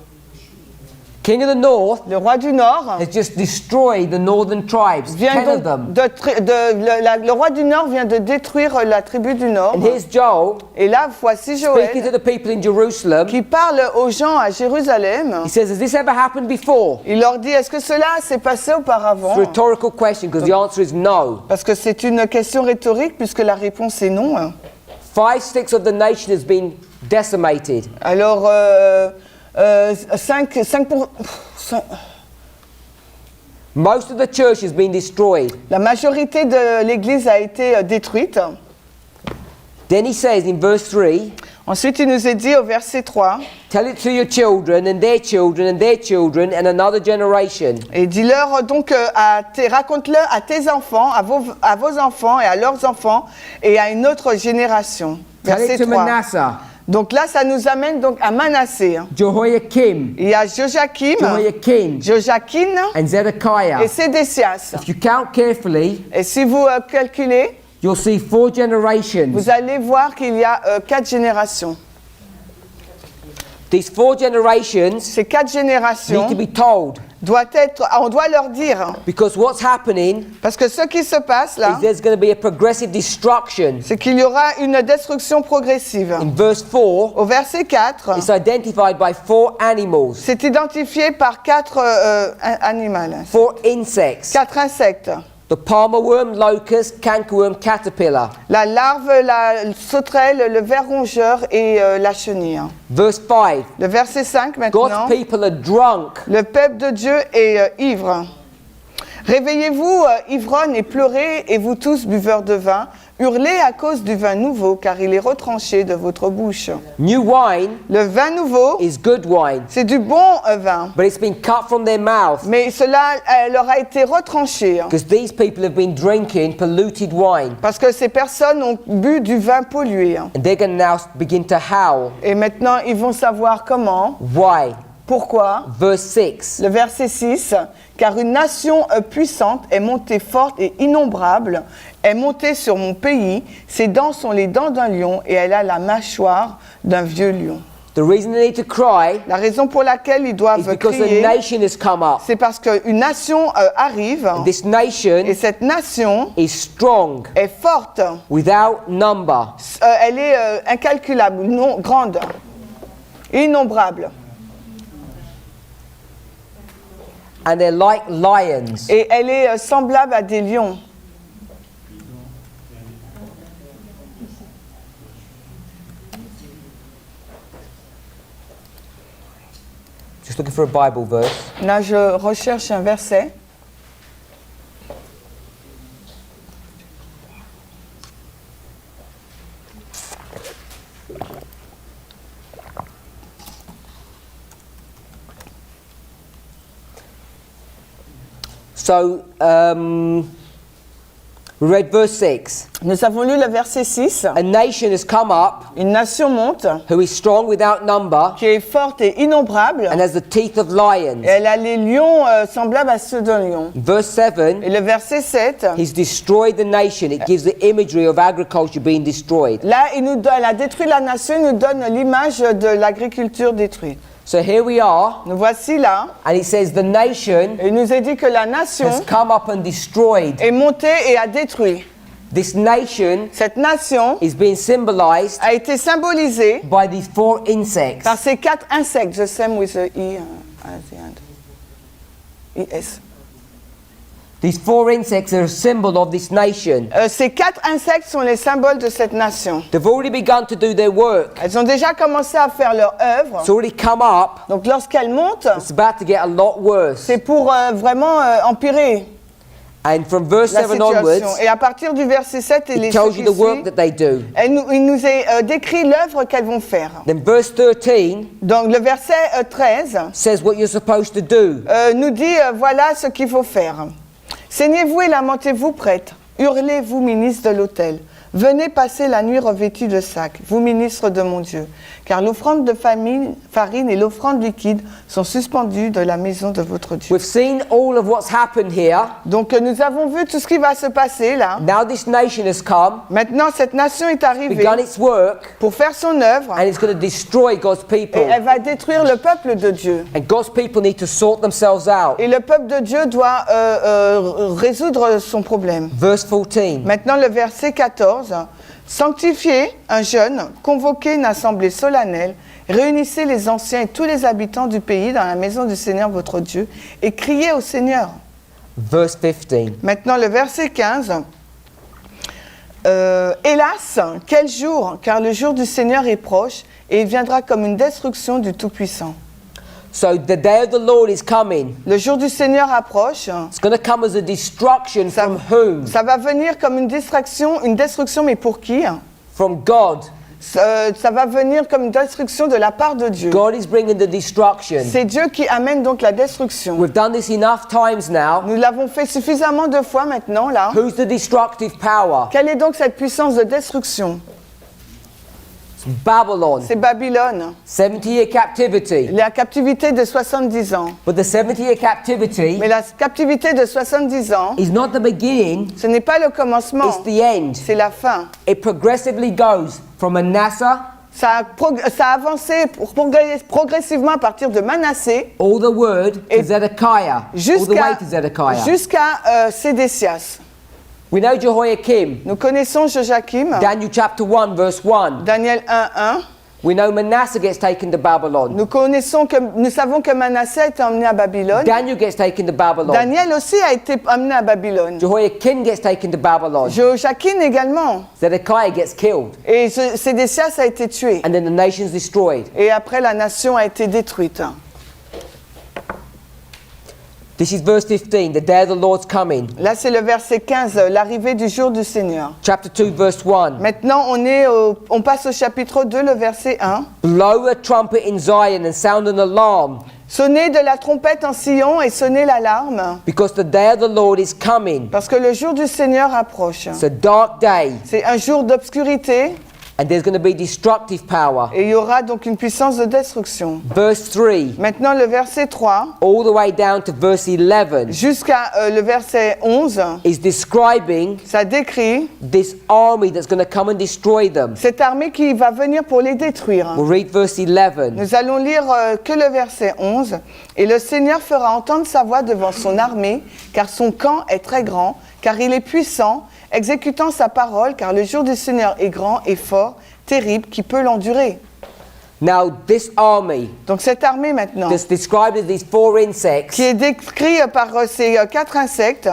King of the North Le roi du Nord has just destroyed the northern tribes, 10 vient of donc them. le roi du Nord vient de détruire la tribu du Nord. And here's Joel Et là, voici speaking Joël to the people in Jerusalem. qui parle aux gens à Jérusalem. He says, has this ever happened before? Il leur dit, est-ce que cela s'est passé auparavant? It's a rhetorical question because the answer is no. Parce que c'est une question rhétorique puisque la réponse est non. 5/6 of the nation has been decimated. Alors, 5 Most of the church has been destroyed. la majorité de l'Église a été détruite. Then he says in verse 3, Ensuite, il nous est dit au verset 3, tell it to your children and their children and their children and another generation. et dis-leur donc, raconte-le à tes enfants, à vos enfants et à leurs enfants et à une autre génération. Tell it Verset to 3. Manasseh, Donc là, ça nous amène donc à Manassé. Jehoiakim, Il y a Joachim, Joachim and Zedekiah. et Sédécias. If you count carefully, Et si vous calculez, you'll see 4 generations. vous allez voir qu'il y a 4 générations. These 4 generations Ces 4 need générations to be told on doit leur dire, because what's happening parce que ce qui se passe là, is there's going to be a progressive destruction. c'est qu'il y aura une destruction progressive. In verse 4, Au verset 4, it's identified by 4 animals, c'est identifié par 4 animaux, 4 insects. 4 insectes. The the palmer worm, locust, cankerworm, caterpillar. La larve, la sauterelle, le ver rongeur et la chenille. Verse 5. Le verset 5 maintenant. God's people are drunk. Le peuple de Dieu est ivre. Réveillez-vous, ivrognes, et pleurez, et vous tous, buveurs de vin. Hurlez à cause du vin nouveau, car il est retranché de votre bouche. New wine Le vin nouveau, is good wine, c'est du bon vin. but it's been cut from their mouth Mais cela leur a été retranché. because these people have been drinking polluted wine. Parce que ces personnes ont bu du vin pollué. And they're going to now begin to howl. Et maintenant, ils vont savoir comment, Why? pourquoi. Verse 6. Le verset 6, car une nation puissante est montée forte et innombrable, est montée sur mon pays, ses dents sont les dents d'un lion et elle a la mâchoire d'un vieux lion. The reason they need to cry La raison pour laquelle ils is doivent because a crier, nation has come up. c'est parce qu'une nation arrive This nation et cette nation is strong, est forte. without number. Elle est incalculable, non, grande, innombrable. And they're like lions. Et elle est semblable à des lions. Just looking for a Bible verse. Là, je recherche un verset. So, we read verse 6. Nous avons lu le verset 6. A nation has come up Une nation monte who is strong without number qui est forte et innombrable. and has the teeth of lions. Et elle a les lions semblables à ceux d'un lion. Verse 7. Et le verset 7, He's destroyed the nation. It gives the imagery of agriculture being destroyed. là, elle a détruit la nation, il nous donne l'image de l'agriculture détruite. So here we are, Nous voici là, and it says the nation et il nous est dit que la nation has come up and destroyed. est montée et a détruit. This nation Cette nation is being symbolized a été symbolisée by these 4 insects. par ces 4 insectes. The same with the E at the end. ES. These 4 insects are a symbol of this nation. Ces 4 insectes sont les symboles de cette nation. They've already begun to do their work. Elles ont déjà commencé à faire leur œuvre. It's already come up. Donc lorsqu'elles montent, It's about to get a lot worse. c'est pour vraiment empirer And from verse la 7 situation. onwards, Et à partir du verset 7 et les it tells ceux you qui the work suivent, that they do. il nous est décrit l'œuvre qu'elles vont faire. Then verse 13 Donc le verset 13 says what you're supposed to do. nous dit voilà ce qu'il faut faire. Saignez-vous et lamentez-vous prêtres. Hurlez, vous ministres de l'autel. Venez passer la nuit revêtus de sacs, vous ministres de mon Dieu. Car l'offrande de farine et l'offrande liquide sont suspendues de la maison de votre Dieu. We've seen all of what's happened here. Donc nous avons vu tout ce qui va se passer là. Now this nation has come, Maintenant cette nation est arrivée begun its work, pour faire son œuvre and it's going to destroy God's et people. elle va détruire le peuple de Dieu. And God's people need to sort themselves out. Et le peuple de Dieu doit résoudre son problème. Verse 14. Maintenant le verset 14. Sanctifiez un jeûne, convoquez une assemblée solennelle, réunissez les anciens et tous les habitants du pays dans la maison du Seigneur votre Dieu et criez au Seigneur. Verse 15. Maintenant le verset 15. Hélas, quel jour, car le jour du Seigneur est proche et il viendra comme une destruction du Tout-Puissant. So the day of the Lord is coming. Le jour du Seigneur approche. It's going to come as a destruction from whom? Ça va venir comme une destruction, mais pour qui? From God. Ça va venir comme une destruction de la part de Dieu. God is bringing the destruction. C'est Dieu qui amène donc la destruction. We've done this enough times now. Nous l'avons fait suffisamment de fois maintenant, là. Who's the destructive power? Quelle est donc cette puissance de destruction? It's Babylon. C'est Babylone. 70-year captivity. La captivité de 70 ans. But the 70-year captivity Mais la captivité de 70 ans, is not the beginning, ce n'est pas le commencement, it's the end. c'est la fin. It progressively goes from Manasseh Ça a avancé progressivement à partir de Manassé all the word Et to Zedekiah, all the way to Zedekiah. jusqu'à Sédécias. We know Jehoiakim, Nous connaissons Joachim, Daniel chapter 1 verse 1. Daniel 1:1. We know Manasseh gets taken to Babylon. Nous savons que Manassé a été emmené à Babylone. Daniel gets taken to Babylon. Daniel aussi a été amené à Babylone. Jehoiakim gets taken to Babylon. Joachim également. Zedekiah gets killed. Et Sédécias a été tué. And then the nation's destroyed. Et après, la nation a été détruite. This is verse 15, the day of the Lord's coming. Là, c'est le verset 15, l'arrivée du jour du Seigneur. Chapter 2, verse 1. Maintenant, on passe au chapitre 2, le verset 1. Blow a trumpet in Zion and sound an alarm, Sonnez de la trompette en Sion et sonnez l'alarme, because the day of the Lord is coming. parce que le jour du Seigneur approche. It's a dark day, C'est un jour d'obscurité and there's going to be destructive power. et il y aura donc une puissance de destruction. Verse 3, Maintenant, le verset 3 all the way down to verse 11, jusqu'à le verset 11, is describing ça décrit this army that's going to come and destroy them. cette armée qui va venir pour les détruire. We'll read verse 11. Nous allons lire que le verset 11. « Et le Seigneur fera entendre sa voix devant son armée, car son camp est très grand, car il est puissant, exécutant sa parole, car le jour du Seigneur est grand et fort, terrible, qui peut l'endurer. » Now, this army Donc cette armée maintenant, that's described as these four insects, qui est décrite par ces 4 insectes,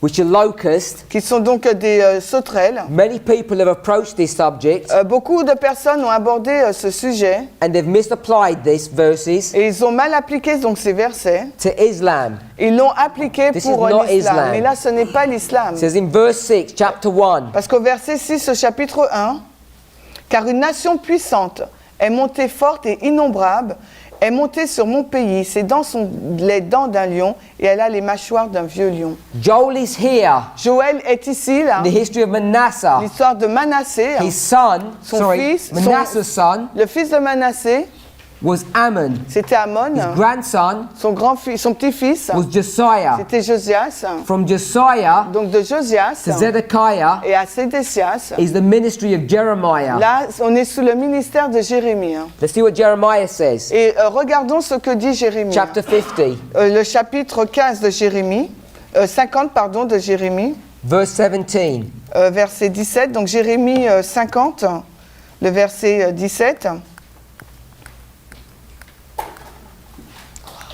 which are locusts. qui sont donc des sauterelles. Many people have approached this subject Beaucoup de personnes ont abordé ce sujet and they've misapplied these verses et ils ont mal appliqué donc ces versets. to Islam. Ils l'ont appliqué This pour is not l'islam. Islam. Mais là, ce n'est pas l'islam. It says in verse 6, chapter 1, Parce qu'au verset 6, au chapitre 1, « Car une nation puissante est montée forte et innombrable, est montée sur mon pays. Ses dents sont les dents d'un lion et elle a les mâchoires d'un vieux lion. » Joel is here Joël est ici, là, in the history of Manasseh. l'histoire de Manassé. His son, Son fils, Manasseh's son Le fils de Manassé, was Ammon. c'était Amon. His grandson Son petit-fils, was Josiah. c'était Josias. From Josiah Donc de Josias to Zedekiah et à Sédécias, is the ministry of Jeremiah. là, on est sous le ministère de Jérémie. Let's see what Jeremiah says. Et regardons ce que dit Jérémie. Chapter 50, Le chapitre 15 de Jérémie, 50 pardon, de Jérémie, verse 17. verset 17. Donc Jérémie 50, le verset 17.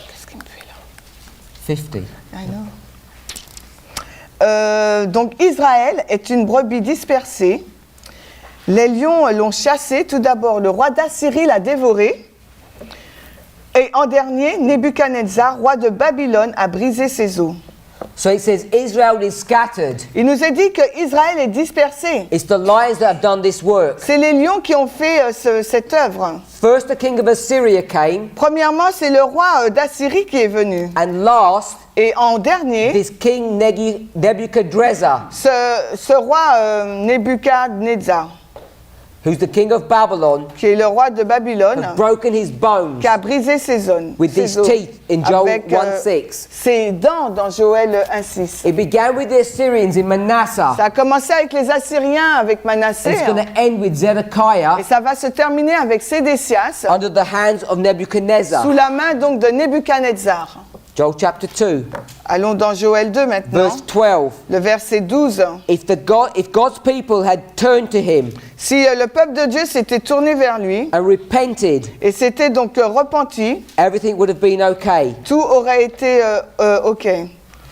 Qu'est-ce qui me fait là? 50. Donc Israël est une brebis dispersée. Les lions l'ont chassé. Tout d'abord, le roi d'Assyrie l'a dévoré. Et en dernier, Nebuchadnezzar, roi de Babylone, a brisé ses os. So it says Israel is scattered. Il nous est dit que Israël est dispersé. It's the lions that have done this work. C'est les lions qui ont fait cette œuvre. First, the king of Assyria came, Premièrement, c'est le roi d'Assyrie qui est venu. and last, Et en dernier, this king Nebuchadnezzar, ce roi Nebuchadnezzar, who's the king of Babylon, qui est le roi de Babylone, has broken his bones qui a brisé ses os. with ses his os, teeth in Joel avec 1:6. ses dents dans Joël 1:6. It began with the Assyrians in Manasseh, Ça a commencé avec les Assyriens, avec Manassé, and it's going to end with Zedekiah et ça va se terminer avec Sédécias, under the hands of Nebuchadnezzar. sous la main donc de Nebuchadnezzar. Joel chapter 2, Allons dans Joël 2 maintenant, verse 12. le verset 12. If God's people had turned to him Si le peuple de Dieu s'était tourné vers lui and repented, et s'était donc repenti, everything would have been okay. tout aurait été OK.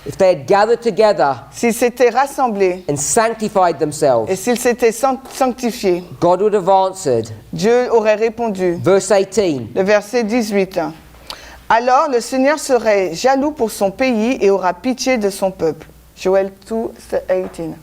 If they had gathered together S'ils s'étaient rassemblés and sanctified et themselves, s'ils s'étaient sanctifiés, God would have answered. Dieu aurait répondu. Verse 18. Le verset 18. Alors le Seigneur serait jaloux pour son pays et aura pitié de son peuple. Joël 2:18.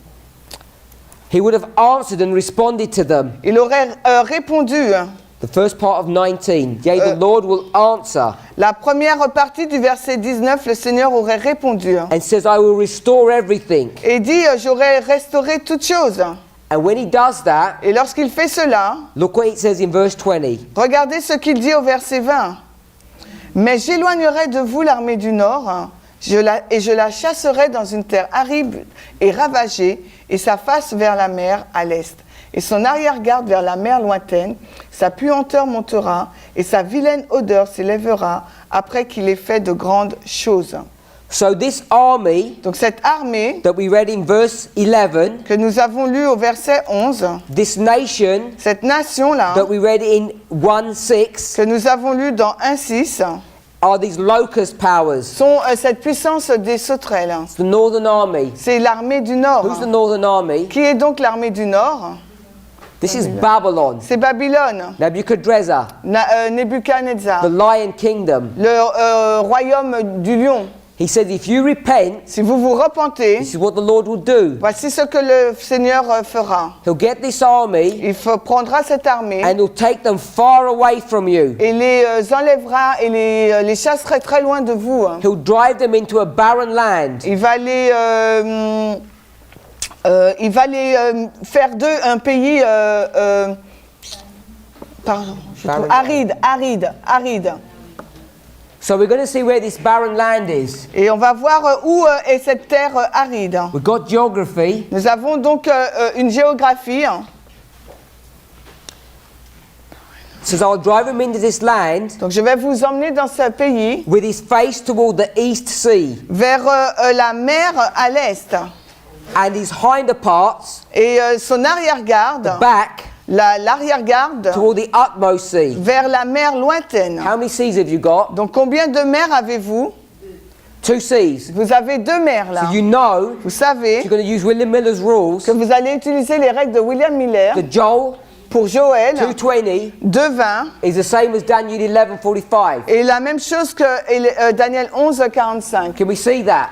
He would have answered and responded to them. Il aurait répondu. The first part of 19. Yea, the Lord will answer La première partie du verset 19, le Seigneur aurait répondu. and says, I will restore everything. Et dit, j'aurais restauré toutes choses. And when he does that, Et lorsqu'il fait cela, look what it says in verse 20. regardez ce qu'il dit au verset 20. Mais j'éloignerai de vous l'armée du nord, et je la chasserai dans une terre aride et ravagée, et sa face vers la mer à l'est, et son arrière-garde vers la mer lointaine. Sa puanteur montera, et sa vilaine odeur s'élèvera après qu'il ait fait de grandes choses. So this army Donc cette armée that we read in verse 11, que nous avons lue au verset 11, this nation cette nation-là, that we read in 1:6, que nous avons lue dans 1:6, are these locust powers. sont cette puissance des sauterelles. It's the northern army. C'est l'armée du Nord. Who's the northern army? Qui est donc l'armée du Nord? This is Babylon, C'est Babylone, Nebuchadnezzar, Nebuchadnezzar, the lion kingdom. le royaume du lion. He says, if you repent, Si vous vous repentez, this is what the Lord will do. voici ce que le Seigneur fera. He'll get this army Prendra cette armée and he'll take them far away from you. et les enlèvera et les chassera très loin de vous. He'll drive them into a barren land. Il va les faire d'eux un pays pardon, aride. So we're going to see where this barren land is. Et on va voir où est cette terre aride. We've got geography. Nous avons donc une géographie. It says, I'll drive him into this land Donc je vais vous emmener dans ce pays with his face toward the east sea, vers la mer à l'est. and his hinder parts, Et son arrière-garde, back, l'arrière-garde, toward the utmost sea. vers la mer lointaine. How many seas have you got? Donc combien de mers avez-vous? 2 seas. Vous avez 2 mers là. So you know, Vous savez you're going to use William Miller's rules. que vous allez utiliser les règles de William Miller The Joel pour Joël 2:20 2:20 is the same as Daniel 11:45. et la même chose que Daniel 11:45. Can we see that?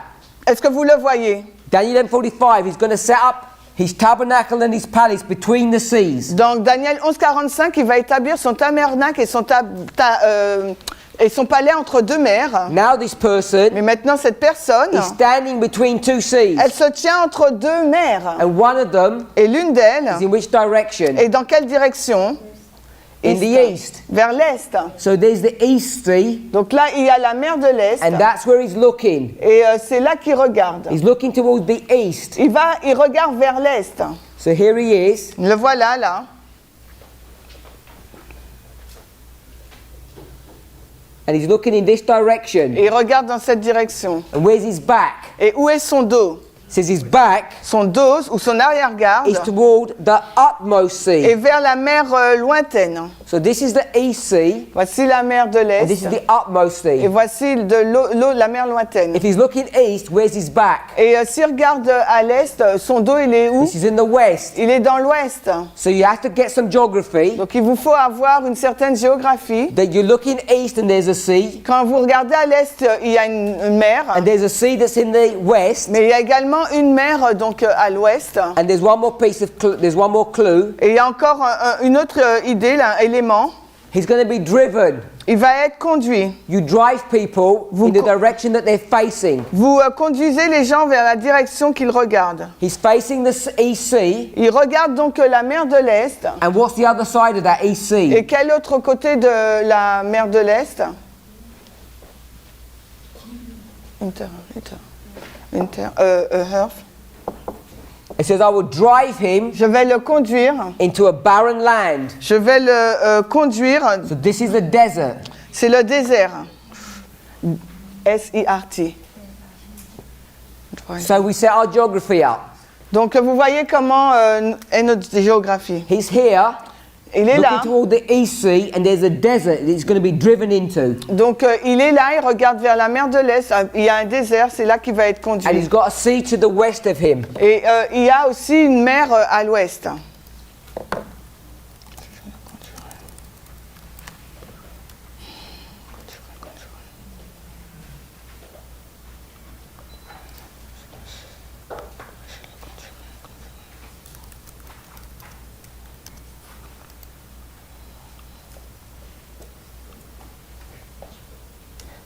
Est-ce que vous le voyez? Daniel 11:45, he's going to set up his tabernacle and his palace between the seas. Donc Daniel 11:45, il va établir son tabernacle et son palais entre 2 mers. Now this person Mais maintenant cette personne, is standing between 2 seas, elle se tient entre 2 mers. and one of them Et l'une d'elles is in which direction? est dans quelle direction? In the east. Vers l'est. So there's the East Sea, Donc là, il y a la mer de l'Est. and that's where he's looking. Et c'est là qu'il regarde. He's looking towards the east. Il regarde vers l'Est. So here he is. Le voilà là. And he's looking in this direction. Et il regarde dans cette direction. And where's his back? Et où est son dos? It says his back Son dos ou son arrière-garde is toward the utmost est sea. vers la mer lointaine. So this is the East Sea, Voici la mer de and this is l'Est. the utmost Et sea. voici la mer lointaine. If he's looking east, where's his back? Et s'il regarde à l'Est, son dos, il est où? This is in the west. Il est dans l'Ouest. So you have to get some geography. Donc il vous faut avoir une certaine géographie. That you're looking east and there's a sea, Quand vous regardez à l'Est, il y a une mer. and there's a sea that's in the west, Mais il y a également une mer donc à l'ouest. and there's one more piece of there's one more clue. Et il y a encore une autre idée, là, un élément. He's going to be driven. Il va être conduit. You drive people in the direction that they're facing. Vous conduisez les gens vers la direction qu'ils regardent. He's facing the East Sea, Il regarde donc la mer de l'Est. and what's the other side of that East Et Sea? quel autre côté de la mer de l'Est? Earth. It says, I will drive him Je vais le conduire. into a barren land. Je vais le conduire. So this is the desert. C'est le désert. S-I-R-T. So we set our geography up. Donc vous voyez comment est notre géographie. He's here, Il est looking là. toward the East Sea, and there's a desert that he's going to be driven into. Donc il est là, il regarde vers la mer de l'Est. Il y a un désert, c'est là qu'il va être And he's conduit. got a sea to the west of him. Et il y a aussi une mer à l'ouest.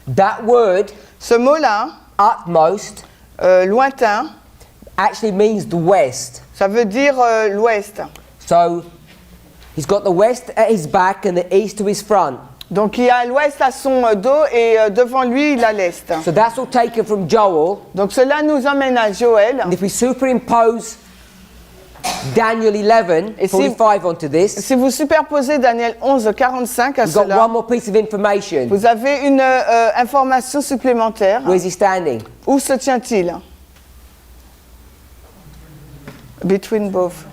That word, Ce mot-là, utmost, lointain, actually means the west. ça veut dire l'ouest. So he's got the west at his back and the east to his front. Donc il y a l'ouest à son dos et devant lui il a l'est. So that's all taken from Joel. Donc cela nous emmène à Joël. And if we superimpose Daniel 11, Et si- 45 onto this, Si vous superposez Daniel 11, 45 à we've got cela, one more piece of information. vous avez une information supplémentaire. Where's he standing? Où se tient-il? Between both.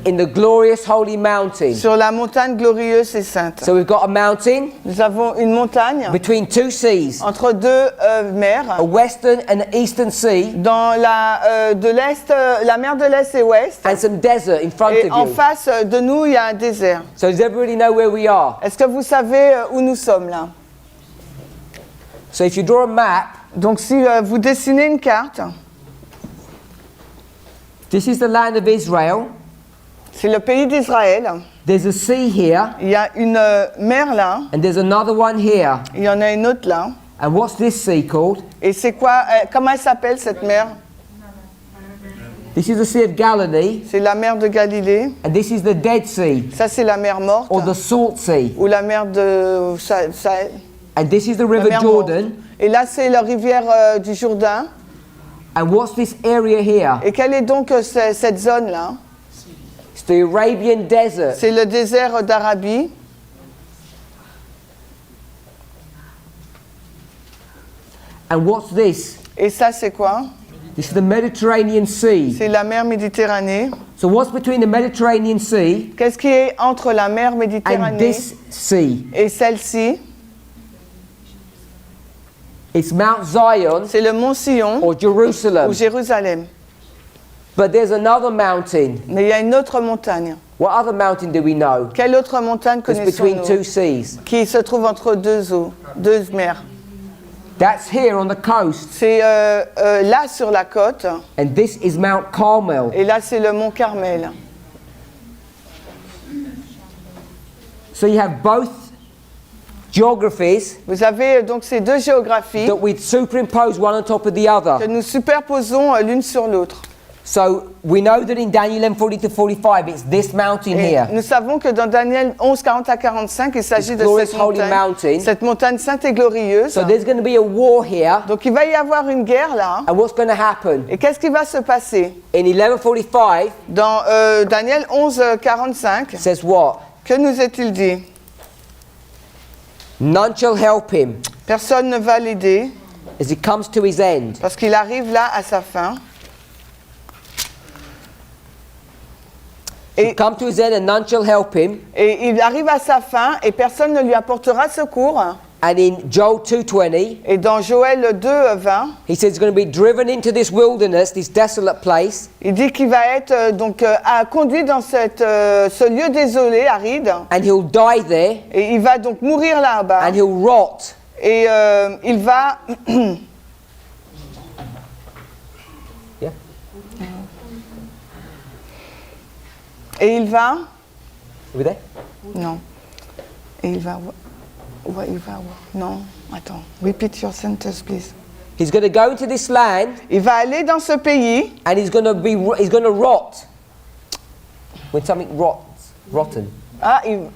In the glorious holy mountain. Sur la montagne glorieuse et sainte. So we've got a mountain Nous avons une montagne between two seas, entre deux mers. a western and an eastern sea, Dans de l'Est, la mer de l'Est et Ouest. and some desert in front Et en of you. face de nous, il y a un désert. So does everybody know where we are? Est-ce que vous savez où nous sommes là? So if you draw a map, Donc si vous dessinez une carte, this is the land of Israel. c'est le pays d'Israël. There's a sea here, Il y a une mer là, and there's another one here. il y en a une autre là. And what's this sea called? Et c'est quoi, comment elle s'appelle cette mer? This is the Sea of Galilee, C'est la mer de Galilée. and this is the Dead Sea, Ça c'est la mer morte. or the Salt Sea. Ou la mer de And this is the la River mer morte. Jordan. Et là c'est la rivière du Jourdain. And what's this area here? Et quelle est donc cette zone là? It's the Arabian Desert. C'est le désert d'Arabie. And what's this? Et ça c'est quoi? This is the Mediterranean Sea. C'est la mer Méditerranée. So what's between the Mediterranean Sea Qu'est-ce qui est entre la mer and Méditerranée this sea? et celle-ci? It's Mount Zion C'est le mont Sion or Jerusalem. ou Jérusalem. But there's another mountain. Mais il y a une autre montagne. What other mountain do we know? Quelle autre montagne It's between connaissons-nous two seas. qui se trouve entre deux eaux, deux mers? That's here on the coast. C'est là sur la côte And this is Mount Carmel. et là c'est le mont Carmel. So you have both geographies Vous avez donc ces deux géographies that we superimpose one on top of the other. que nous superposons l'une sur l'autre. So we know that in Daniel 11:40 to 45, it's this mountain Et here. nous savons que dans Daniel 11, 40 à 45, il s'agit de glorious cette holy montagne, mountain. cette montagne sainte et glorieuse. So there's going to be a war here. Donc il va y avoir une guerre là. And what's going to happen? Et qu'est-ce qui va se passer? In 11:45, Dans Daniel 11, 45, it says what? que nous est-il dit? None shall help him Personne ne va l'aider as he comes to his end. parce qu'il arrive là à sa fin. He'll come to his end and none shall help him. Et il arrive à sa fin et personne ne lui apportera secours. And in Joel 2:20, Et dans Joël 2, 20, he says he's going to be driven into this wilderness, this desolate place, il dit qu'il va être conduit dans ce lieu désolé, aride, and he'll die there, et il va donc mourir là-bas. and he'll rot. Et il va Yeah. et il va Are we there? non. Et il va non, attends. Repeat your sentence please. He's going to go into this land, Il va aller dans ce pays and he's going to rot. When something rotten.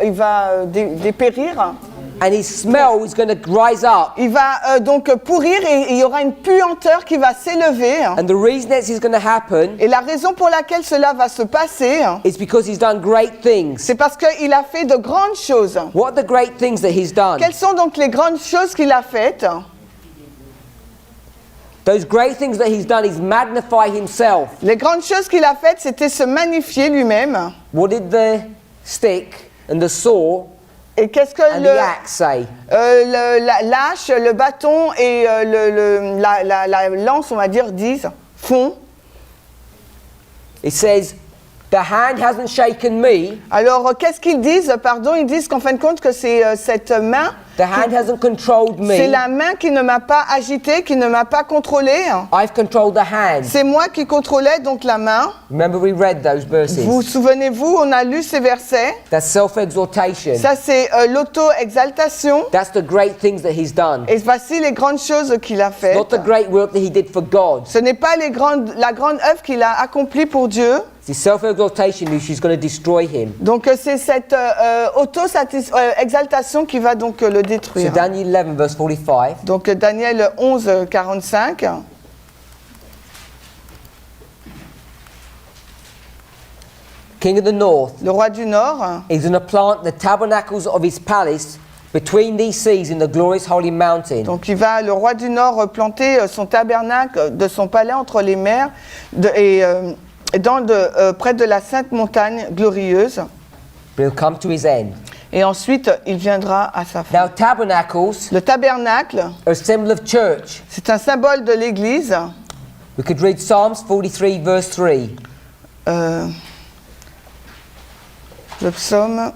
il va dépérir. And his smell is going to rise up. Il va donc pourrir et il y aura une puanteur qui va s'élever. And the reason that this is going to happen Et la raison pour laquelle cela va se passer, is because he's done great things. c'est parce qu'il a fait de grandes choses. What are the great things that he's done? Quelles sont donc les grandes choses qu'il a faites? Those great things that he's done is magnify himself. Les grandes choses qu'il a faites, c'était se magnifier lui-même. What did the stick and the saw Et qu'est-ce que and the axe say? l'âche, le bâton et la lance, on va dire, font? It says, the hand hasn't shaken me, Alors, qu'est-ce qu'ils disent? Pardon, ils disent qu'en fin de compte, que c'est cette main, the hand hasn't controlled c'est me, la main qui ne m'a pas agité, qui ne m'a pas contrôlé. I've controlled the hand. C'est moi qui contrôlais donc la main. Remember we read those verses. Vous souvenez-vous, on a lu ces versets. That's self-exaltation. Ça, c'est l'auto-exaltation. That's the great things that he's done. Et voici les grandes choses qu'il a faites. Not the great work that he did for God. Ce n'est pas la grande œuvre qu'il a accomplie pour Dieu. It's self-exaltation which is going to destroy him. Donc c'est cette auto-exaltation qui va donc le So détruire. Daniel 11 verse 45. Donc Daniel 11, 45. king of the north, le roi du Nord, is going to plant the tabernacles of his palace between these seas in the glorious holy mountain. donc le roi du Nord, planter son tabernacle de son palais entre les mers près de la sainte montagne glorieuse. But he'll come to his end. Et ensuite, il viendra à sa fin. Now, tabernacles Le tabernacle, are a symbol of church. c'est un symbole de l'Église. We could read Psalms 43, verse 3. Le psaume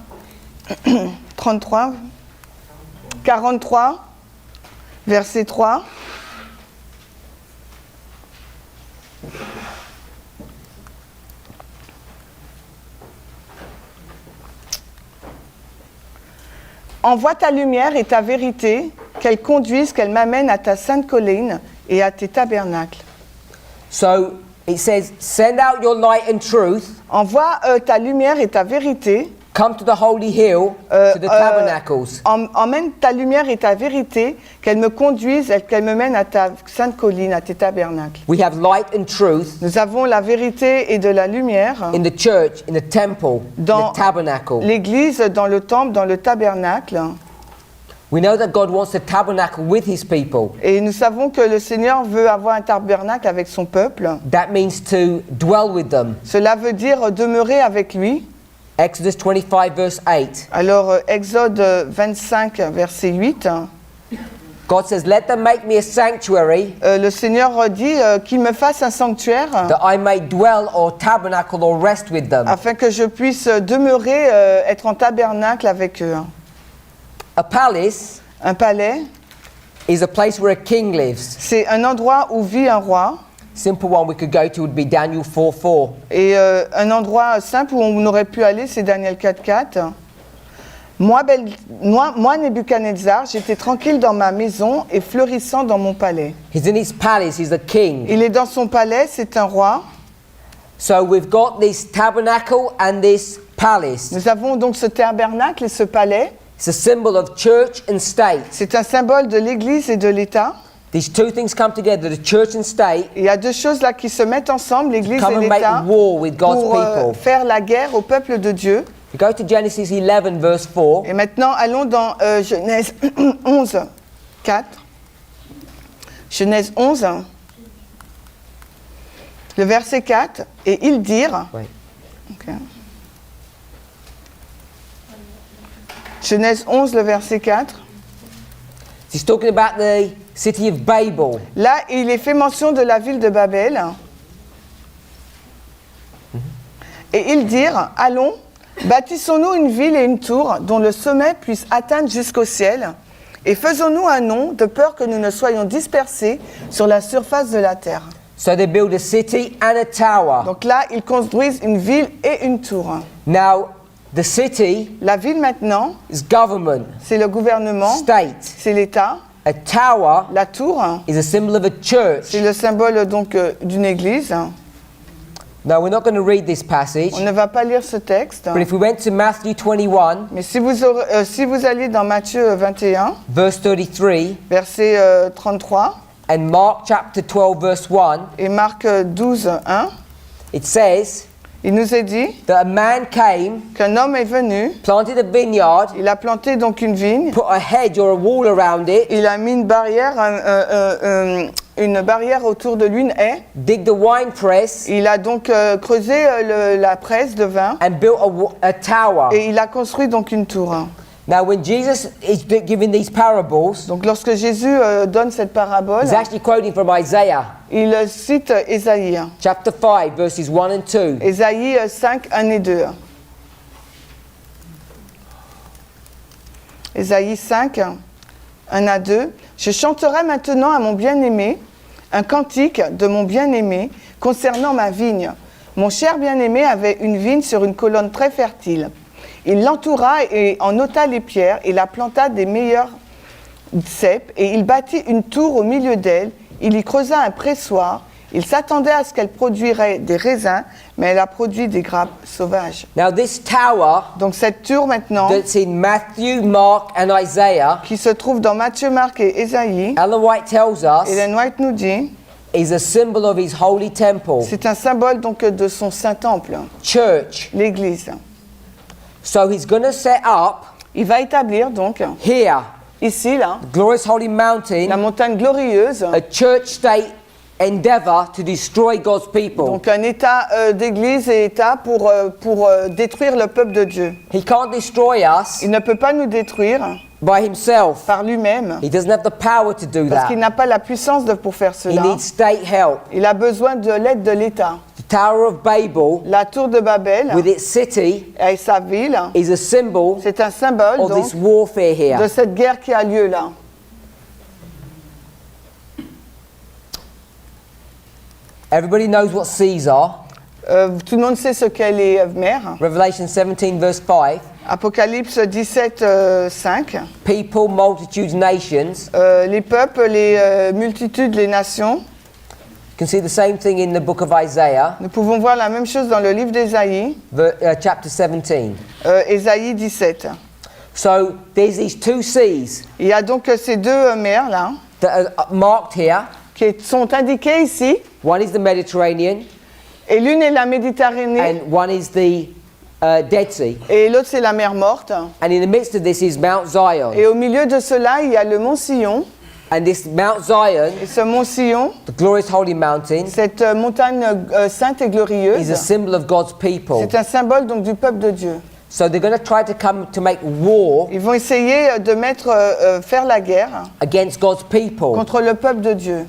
43, verset 3. Envoie ta lumière et ta vérité, qu'elles conduisent, qu'elles m'amènent à ta sainte colline et à tes tabernacles. So it says, send out your light and truth, Envoie ta lumière et ta vérité. come to the holy hill, to the tabernacles. Emmène ta lumière et ta vérité, qu'elles me conduisent, qu'elles me mènent à ta sainte colline, à tes tabernacles. We have light and truth Nous avons la vérité et de la lumière in the church, in the temple, in dans the tabernacle. l'Église, dans le temple, dans le tabernacle. We know that God wants to tabernacle with his people. Et nous savons que le Seigneur veut avoir un tabernacle avec son peuple. That means to dwell with them. Cela veut dire demeurer avec lui. Exodus 25, verse 8. Alors, Exode 25, verset 8, God says, let them make me a sanctuary le Seigneur dit qu'il me fasse un sanctuaire that I may dwell or tabernacle or rest with them. afin que je puisse demeurer, être en tabernacle avec eux. A palace Un palais, is a place where a king lives. c'est un endroit où vit un roi. Simple one we could go to would be Daniel 4:4. Et un endroit simple où on aurait pu aller, c'est Daniel 4:4. Moi, Nebuchadnezzar, j'étais tranquille dans ma maison et fleurissant dans mon palais. He's in his palace, he's a king. Il est dans son palais, c'est un roi. So we've got this tabernacle and this palace. Nous avons donc ce tabernacle et ce palais. It's a symbol of church and state. C'est un symbole de l'Église et de l'État. These two things come together, the church and state, Il y a deux choses là qui se mettent ensemble, l'Église come et and make l'État, war with God's pour people. faire la guerre au peuple de Dieu. We go to Genesis 11, verse 4. Et maintenant, allons dans Genèse 11, 4. Genèse 11, le verset 4. Et ils dirent... Wait. Ok. Genèse 11, le verset 4. He's talking about the city of Babel. Là, il est fait mention de la ville de Babel. Et ils dirent, allons, bâtissons-nous une ville et une tour dont le sommet puisse atteindre jusqu'au ciel, et faisons-nous un nom de peur que nous ne soyons dispersés sur la surface de la terre. So they build a city and a tower. Donc là, ils construisent une ville et une tour. Now, the city La ville maintenant, is government, c'est le gouvernement, state. c'est l'État. A tower La tour, is a symbol of a church. c'est le symbole donc d'une église. Now, we're not going to read this passage, On ne va pas lire ce texte. but if we went to Matthew 21, Mais si vous alliez dans Matthieu 21, verse 33, verset 33, and Mark chapter 12, verse 1, et Marc 12, 1, it says il nous est dit that a man came, qu'un homme est venu, planted a vineyard, il a planté donc une vigne, put a hedge or a wall around it, il a mis une barrière autour de lui, une haie. dig the wine press, Il a donc creusé la presse de vin and built a tower. et il a construit donc une tour. Now, when Jesus is giving these parables, Donc lorsque Jésus donne cette parabole, he's actually quoting from Isaiah il cite Ésaïe. chapter 5, verses 1 and 2. Ésaïe 5, 1 et 2. Ésaïe 5, 1 à 2. Je chanterai maintenant à mon bien-aimé un cantique de mon bien-aimé concernant ma vigne. Mon cher bien-aimé avait une vigne sur une colonne très fertile. Il l'entoura et en ôta les pierres et la planta des meilleurs cèpes et il bâtit une tour au milieu d'elle. Il y creusa un pressoir. Il s'attendait à ce qu'elle produirait des raisins, mais elle a produit des grappes sauvages. Now, this tower Donc cette tour maintenant, that's in Matthew, Mark, and Isaiah, qui se trouve dans Matthieu, Marc et Ésaïe, Ellen White tells us Ellen White nous dit is a symbol of his holy temple, C'est un symbole donc de son saint temple, church. l'Église. So he's going to set up Il va établir donc here, ici, là, glorious holy la mountain, montagne glorieuse, a church-state endeavor to destroy God's people. donc un état d'église et état pour détruire le peuple de Dieu. He can't destroy us Il ne peut pas nous détruire by himself. par lui-même He doesn't have the power to do parce qu'il that. n'a pas la puissance pour faire He cela. needs state help. Il a besoin de l'aide de l'État. The Tower of Babel, La tour de Babel with its city, et sa ville, is a symbol c'est un symbole of donc, this warfare de here. cette guerre qui a lieu là. Everybody knows what seas are. Tout le monde sait ce qu'est les mers. Revelation 17, verse 5. Apocalypse 17, 5. People, multitudes, nations. Les peuples, les multitudes, les nations. You can see the same thing in the book of Isaiah, Nous pouvons voir la même chose dans le livre d'Ésaïe, chapter 17. Ésaïe 17. So there's these two seas Il y a donc ces deux mers là that are marked here. qui sont indiquées ici. One is the Mediterranean Et l'une est la Méditerranée and one is the Dead Sea. et l'autre c'est la mer Morte. And in the midst of this is Mount Zion. Et au milieu de cela, il y a le mont Sion. And this Mount Zion, Et ce mont Sion, the glorious holy mountain, cette montagne sainte et is a glorieuse, symbol of God's people. c'est un symbole donc du peuple de Dieu. So they're going to try to come to make war Ils vont essayer de faire la guerre against God's people contre le peuple de Dieu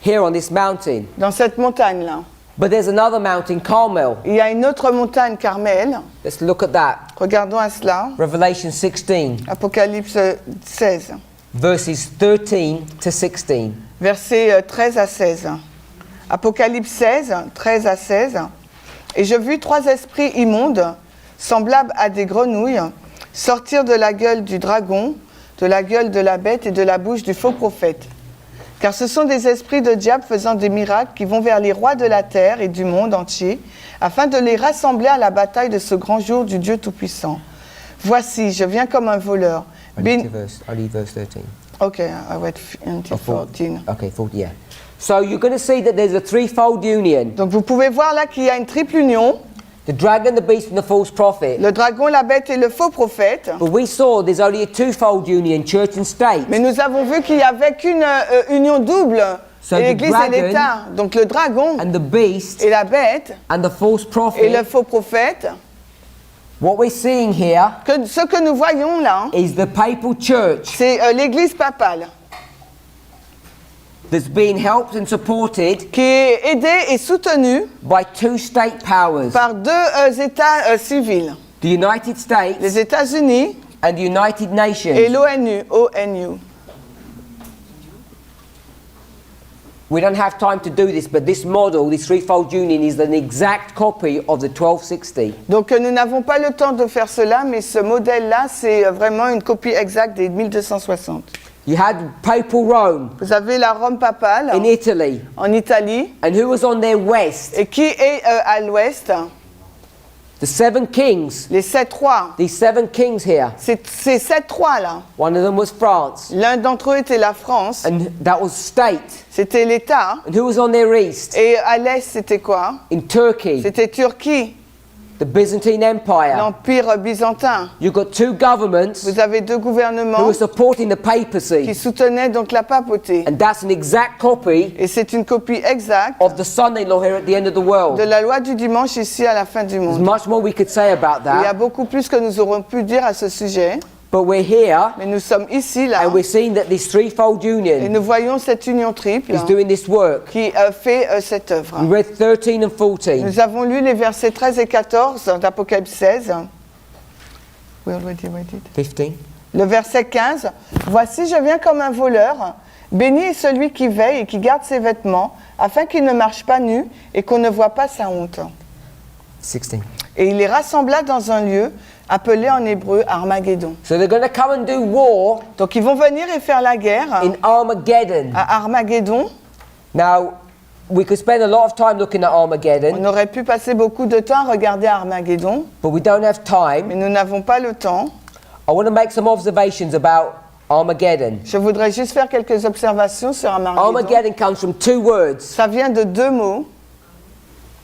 here on this mountain. dans cette montagne-là. But there's another mountain, Carmel. Il y a une autre montagne, Carmel. Let's look at that. Regardons à cela. Revelation 16, Apocalypse 16, verses 13 to 16. versets 13 à 16. Apocalypse 16, 13 à 16. Et je vis 3 esprits immondes, semblables à des grenouilles, sortir de la gueule du dragon, de la gueule de la bête et de la bouche du faux prophète. Car ce sont des esprits de diable faisant des miracles qui vont vers les rois de la terre et du monde entier, afin de les rassembler à la bataille de ce grand jour du Dieu Tout-Puissant. Voici, je viens comme un voleur. Only verse 13. Okay, I went until 14. Okay, 40, yeah. So you're going to see that there's a threefold union. Donc vous pouvez voir là qu'il y a une triple union, The dragon, the beast and the false prophet. le dragon, la bête et le faux prophète. But we saw there's only a twofold union, church and state. Mais nous avons vu qu'il n'y avait qu'une union double, So l'Église the et dragon l'État. Donc le dragon And the beast et la bête and the false et le prophet. faux prophète. What we're seeing here Ce que nous voyons là, is the papal church c'est l'Église papale that's being helped and supported qui est aidée et soutenue by two state powers, par deux États civils, the United States les États-Unis and the United et Nations. l'ONU, ONU. We don't have time to do this, but this model, this threefold union, is an exact copy of the 1260. Donc nous n'avons pas le temps de faire cela, mais ce modèle-là, c'est vraiment une copie exacte des 1260. You had papal Rome Vous avez la Rome papale in Italy, en Italie, and who was on their west? et qui est à l'ouest, The seven kings. les 7 rois. These seven kings here. Ces 7 rois-là, One of them was France, l'un d'entre eux était la France, and that was state. c'était l'État, And who was on their east? et à l'est, c'était quoi? In Turkey, C'était Turquie, the Byzantine Empire. l'Empire byzantin. You've got two governments Vous avez deux who gouvernements were supporting the qui papacy, soutenaient donc la papauté. and that's an exact copy Et c'est une copie exacte of the son-in-law here at the end of the de world. la loi du dimanche ici à la fin du There's monde. much more we could say about Il y a that, beaucoup plus que nous aurons pu dire à ce sujet, but we're here mais nous sommes ici, là, and we're seeing that this threefold et union nous voyons cette union triple is doing this work. qui fait cette œuvre. We read 13 and 14. Nous avons lu les versets 13 et 14 d'Apocalypse 16. We already read it. 15. Le verset 15. « Voici, je viens comme un voleur. Béni est celui qui veille et qui garde ses vêtements, afin qu'il ne marche pas nu et qu'on ne voit pas sa honte. 16. » Et il les rassembla dans un lieu appelé en hébreu Armageddon. So they're going to come and do war Donc ils vont venir et faire la guerre in Armageddon. à Armageddon. Now, we could spend a lot of time looking at On Armageddon, aurait pu passer beaucoup de temps à regarder Armageddon, but we don't have time. mais nous n'avons pas le temps. I want to make some observations about Armageddon. Je voudrais juste faire quelques observations sur Armageddon. Armageddon comes from two words. Ça vient de deux mots,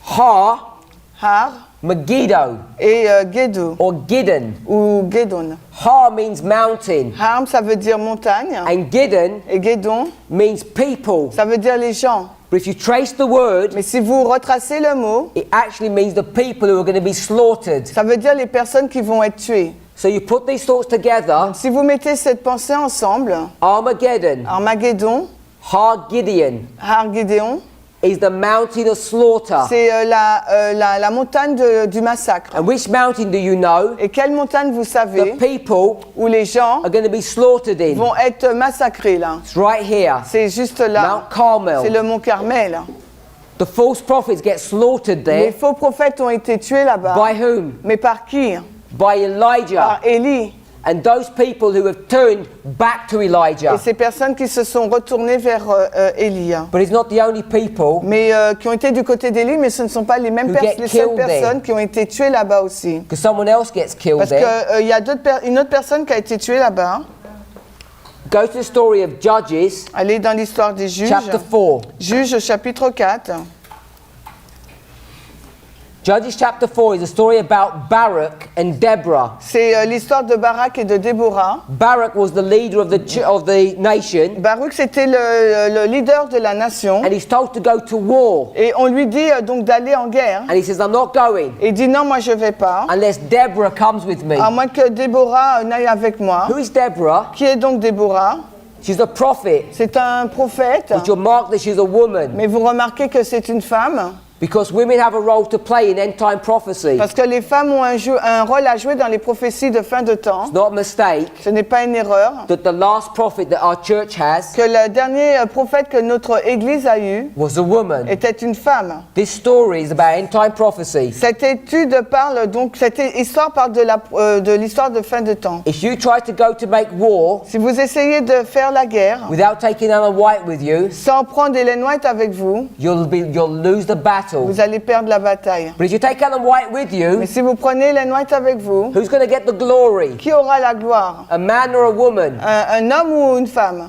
Har, Har Megiddo, et Gedo, or Giddon. ou Gedon. Har means mountain, Har, ça veut dire montagne, and Giddon et Gedon, means people. ça veut dire les gens. But if you trace the word, Mais si vous retracez le mot, it actually means the people who are going to be slaughtered. ça veut dire les personnes qui vont être tuées. So you put these thoughts together, Si vous mettez cette pensée ensemble, Armageddon, Armageddon, Har Gideon, Har Gideon, is the mountain of slaughter. c'est la montagne du massacre. And which mountain do you know Et quelle montagne vous the savez people où les gens are going to be slaughtered in? vont être massacrés là? It's right here, C'est juste là. Mount Carmel. C'est le mont Carmel. The false prophets get slaughtered Les there. faux prophètes ont été tués là-bas. By whom? Mais par qui? By Elijah. Par Élie. And those people who have turned back to Et Elijah. ces personnes qui se sont retournées vers Élie. But it's not the only people Mais qui ont été du côté d'Élie, mais ce ne sont pas les mêmes Who get les seules killed there. personnes qui ont été tuées là-bas aussi. because someone else gets killed Parce there. qu'il y a une autre personne qui a été tuée là-bas. Go to the story of Judges, Allez dans l'histoire des juges. chapter 4. Juges chapitre 4. Judges chapter 4 is a story about Barak and Deborah. C'est l'histoire de Barak et de Déborah. Barak was the leader of the nation, Baruch, c'était le leader de la nation. and he's told to go to war. Et on lui dit donc d'aller en guerre. And he says, I'm not going Et il dit non, moi je vais pas. unless Deborah comes with me. À moins que Déborah n'aille avec moi. Who is Deborah? Qui est donc Déborah? She's a prophet. C'est un prophète. But you'll mark that she's a woman, Mais vous remarquez que c'est une femme. because women have a role to play in end time prophecy. Parce que les femmes ont un rôle à jouer dans les prophéties de fin de temps. It's not a mistake Ce n'est pas une erreur. that the last prophet that our church has Que le dernier prophète que notre Église a eu was a woman. était une femme. This story is about end time prophecy. Cette étude parle donc, cette histoire parle de l'histoire de fin de temps. If you try to go to make war Si vous essayez de faire la guerre without taking Ellen White with you, sans prendre Ellen White avec vous, you'll lose the battle. vous allez perdre la bataille. But if you take Ellen White with you, Mais si vous prenez Ellen White avec vous, who's going to get the glory? qui aura la gloire? A man or a woman? Un homme ou une femme? Une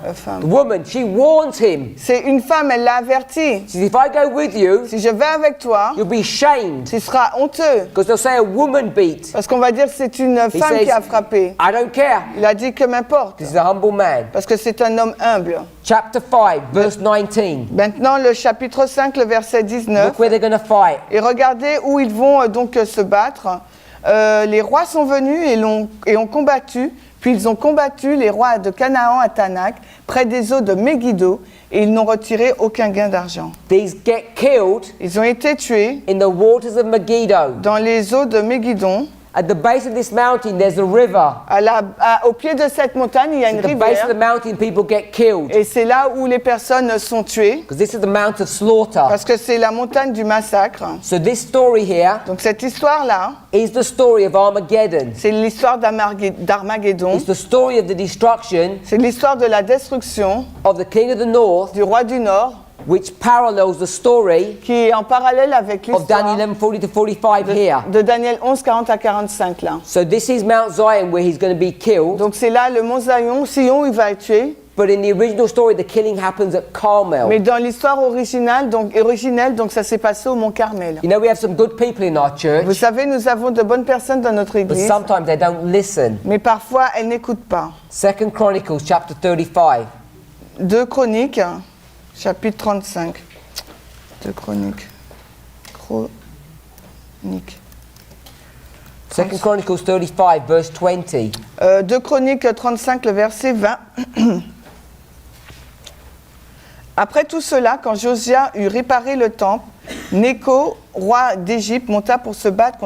The femme. woman, she warns him. C'est une femme, elle l'a averti. She says, if I go with you, Si je vais avec toi, you'll be shamed. tu seras honteux. Because they'll say a woman beat. Parce qu'on va dire que c'est une He femme says, qui a frappé. I don't care. Il a dit que m'importe. This is a humble man. Parce que c'est un homme humble. Chapter 5, verse 19. Maintenant, le chapitre 5, le verset 19. Look where they're going to fight. Et regardez où ils vont donc se battre. Les rois sont venus et ont combattu. Puis ils ont combattu les rois de Canaan à Tanak, près des eaux de Megiddo, et ils n'ont retiré aucun gain d'argent. These get killed Ils ont été tués in the waters of Megiddo. dans les eaux de Megiddo. At the base of this mountain, there's a river. Au pied de cette montagne, il y a une At the base of the rivière. mountain, people get killed. Et c'est là où les personnes sont tuées, Because this is the mount of slaughter. parce que c'est la montagne du massacre. So this story here Donc cette histoire-là, is the story of Armageddon. c'est l'histoire d'Armageddon. It's the story of the destruction C'est l'histoire de la destruction of the king of the north, du roi du Nord, which parallels the story qui est en parallèle avec of l'histoire Daniel 11:40 to 45 here. de Daniel 11, 40 à 45 là. So this is Mount Zion where he's going to be killed. Donc c'est là le mont Sion, il va être tué. But in the original story, the killing happens at Carmel. Mais dans l'histoire originale, donc ça s'est passé au mont Carmel. You know, we have some good people in our Vous church, savez, nous avons de bonnes personnes dans notre but église, sometimes they don't listen. mais parfois elles n'écoutent pas. 2 Chronicles chapter 35. 2 Chroniques, chapitre 35. 2 Chroniques. 2 Chronicles 35, verse 20. 2 Chroniques 35, le verset 20. Après tout cela, quand Josia eut réparé le temple, Nécho, roi d'Égypte, monta pour se battre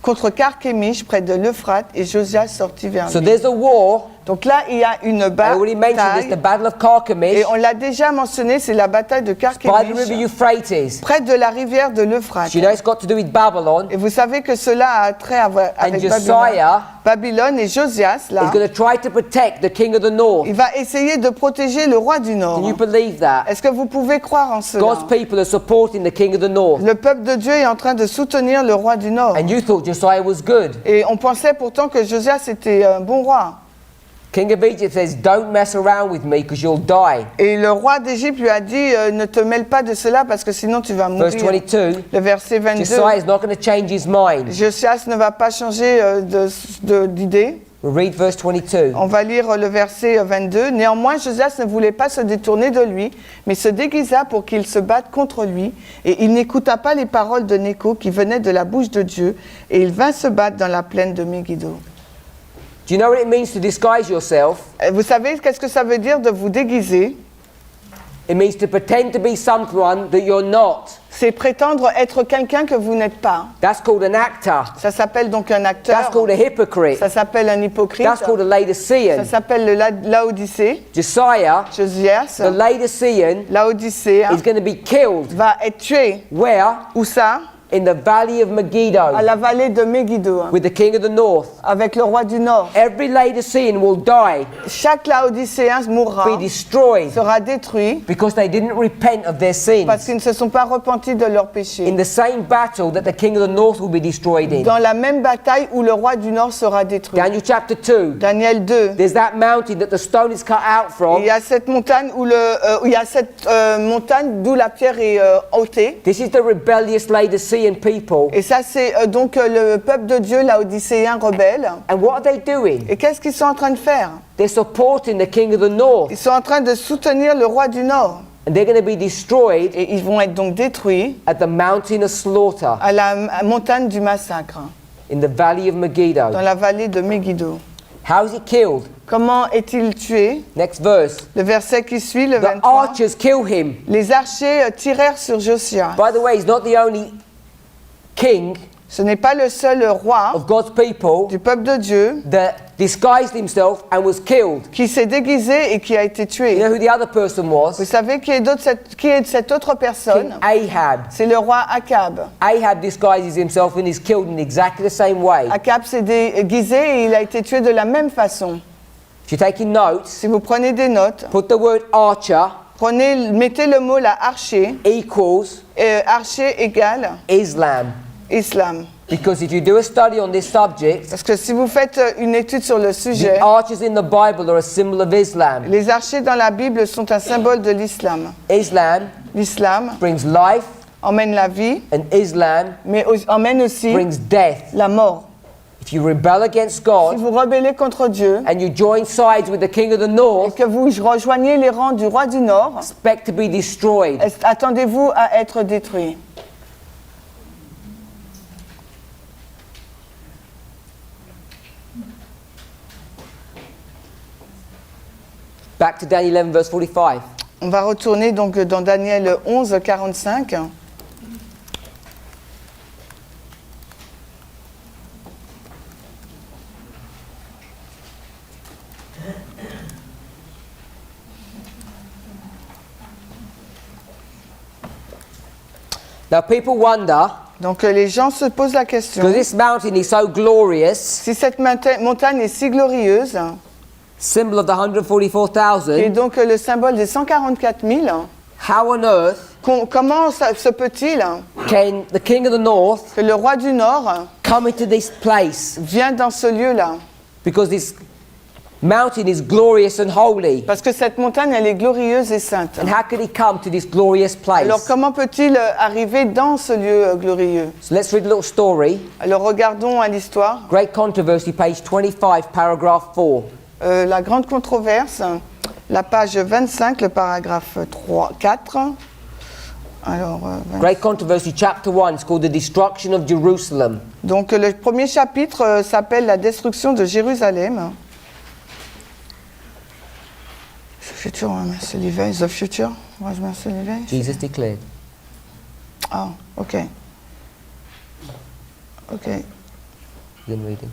contre Carchemish, près de l'Euphrate, et Josia sortit vers So lui. there's a war. Donc là, il y a une I already mentioned this, the bataille, Battle of Carchemish et on l'a déjà mentionné, c'est la bataille de by the river Carchemish, Euphrates. près de la rivière de l'Euphrate. You know, it's got to do with Babylon. Et vous savez que cela a trait avec Josiah Babylone et Josias, là, He's going to try to protect the king of the north. il va essayer de protéger le roi du Nord. Can you believe that? Est-ce que vous pouvez croire en cela? God's people are supporting the king of the north. Le peuple de Dieu est en train de soutenir le roi du Nord. And you thought Josiah was good. Et on pensait pourtant que Josias était un bon roi. King of Egypt says, don't mess around with me because you'll die. Et le roi d'Égypte lui a dit, ne te mêle pas de cela parce que sinon tu vas Verse mourir. 22, Le verset 22. Josiah is not going to change his mind. Josias ne va pas changer d'idée. We'll read verse 22. On va lire le verset 22. Néanmoins, Josias ne voulait pas se détourner de lui, mais se déguisa pour qu'il se batte contre lui. Et il n'écouta pas les paroles de Nécho qui venaient de la bouche de Dieu. Et il vint se battre dans la plaine de Megiddo. Do you know what it means to disguise yourself? Vous savez qu'est-ce que ça veut dire de vous déguiser? It means to pretend to be someone that you're not. C'est prétendre être quelqu'un que vous n'êtes pas. That's called an actor. Ça s'appelle donc un That's acteur. called a hypocrite. Ça s'appelle un hypocrite. That's called a Ça Laodicean. s'appelle le Laodicée. Josiah, Josias, the Laodicean, Laodicée, is going to be killed. va être tué. Where? Où ça? In the valley of À Megiddo la vallée de Megiddo, with the king of the north. avec le roi du Nord. Every Laodicean will die, Chaque Laodicéen mourra, be destroyed, sera détruit, because they didn't repent of their parce sins. qu'ils ne se sont pas repentis de leurs In péchés. the same battle that the king of the north will be destroyed in. Dans la même bataille où le roi du Nord sera détruit. Daniel chapter 2. Daniel 2. There's that mountain that the stone is cut out from. Il y a cette montagne montagne d'où la pierre est ôtée. This is the rebellious Laodicean people. Et ça, c'est donc le peuple de Dieu, laodicéen rebelle. And what are they doing? Et qu'est-ce qu'ils sont en train de faire? They're supporting the king of the north. Ils sont en train de soutenir le roi du Nord. And they're going to be destroyed Et ils vont être donc détruits at the mountain of slaughter à la montagne du massacre, in the valley of Megiddo. dans la vallée de Megiddo. How is he killed? Comment est-il tué? Next verse. Le verset qui suit, le The 23. archers kill him. Les archers tirèrent sur Josia. By the way, he's not the only king Ce n'est pas le seul roi of God's people du peuple de Dieu that disguised himself and was killed. qui s'est déguisé et qui a été You tué. know who the other person Vous was? savez qui est cette autre King personne? Ahab. C'est le roi Akab. Ahab disguises himself and is killed in exactly the same way. Akab s'est déguisé et il a été tué de la même façon. If you're taking notes, Si vous prenez des notes, put the word archer mettez le mot là, archer, equals archer égale Islam. islam. Because if you do a study on this subject, Parce que si vous faites une étude sur le the sujet, archers in the Bible are a symbol of Islam. les archers dans la Bible sont un symbole de l'islam. Islam L'islam brings life emmène la vie, and Islam mais emmène aussi brings death. la mort. If you rebel against Si God vous rebellez contre Dieu and you join sides with the king of the et north, que vous rejoignez les rangs du roi du Nord, expect to be destroyed. attendez-vous à être détruit. Back to Daniel 11 verse 45. On va retourner donc dans Daniel 11, 45. Now people wonder, Donc les gens se posent la question, because this mountain is so glorious, si cette montagne est si glorieuse, symbol of the et 144,000, donc le symbole des 144 000, how on earth comment se peut-il can the king of the north que le roi du Nord come into this place? vienne dans ce lieu-là? Because this mountain is glorious and holy. Parce que cette montagne, elle est glorieuse et sainte. And how could he come to this glorious Alors place? comment peut-il arriver dans ce lieu glorieux? So let's read a little story. Alors regardons à l'histoire. Great controversy, page 25, paragraph 4. La grande controverse, la page 25, le paragraphe 4. Alors, Great controversy, chapter 1, it's called the destruction of Jerusalem. donc le premier chapitre s'appelle la destruction de Jérusalem. The future was Levi. The future was Levi. Jesus declared. Ah, ok. Ok. Begin reading.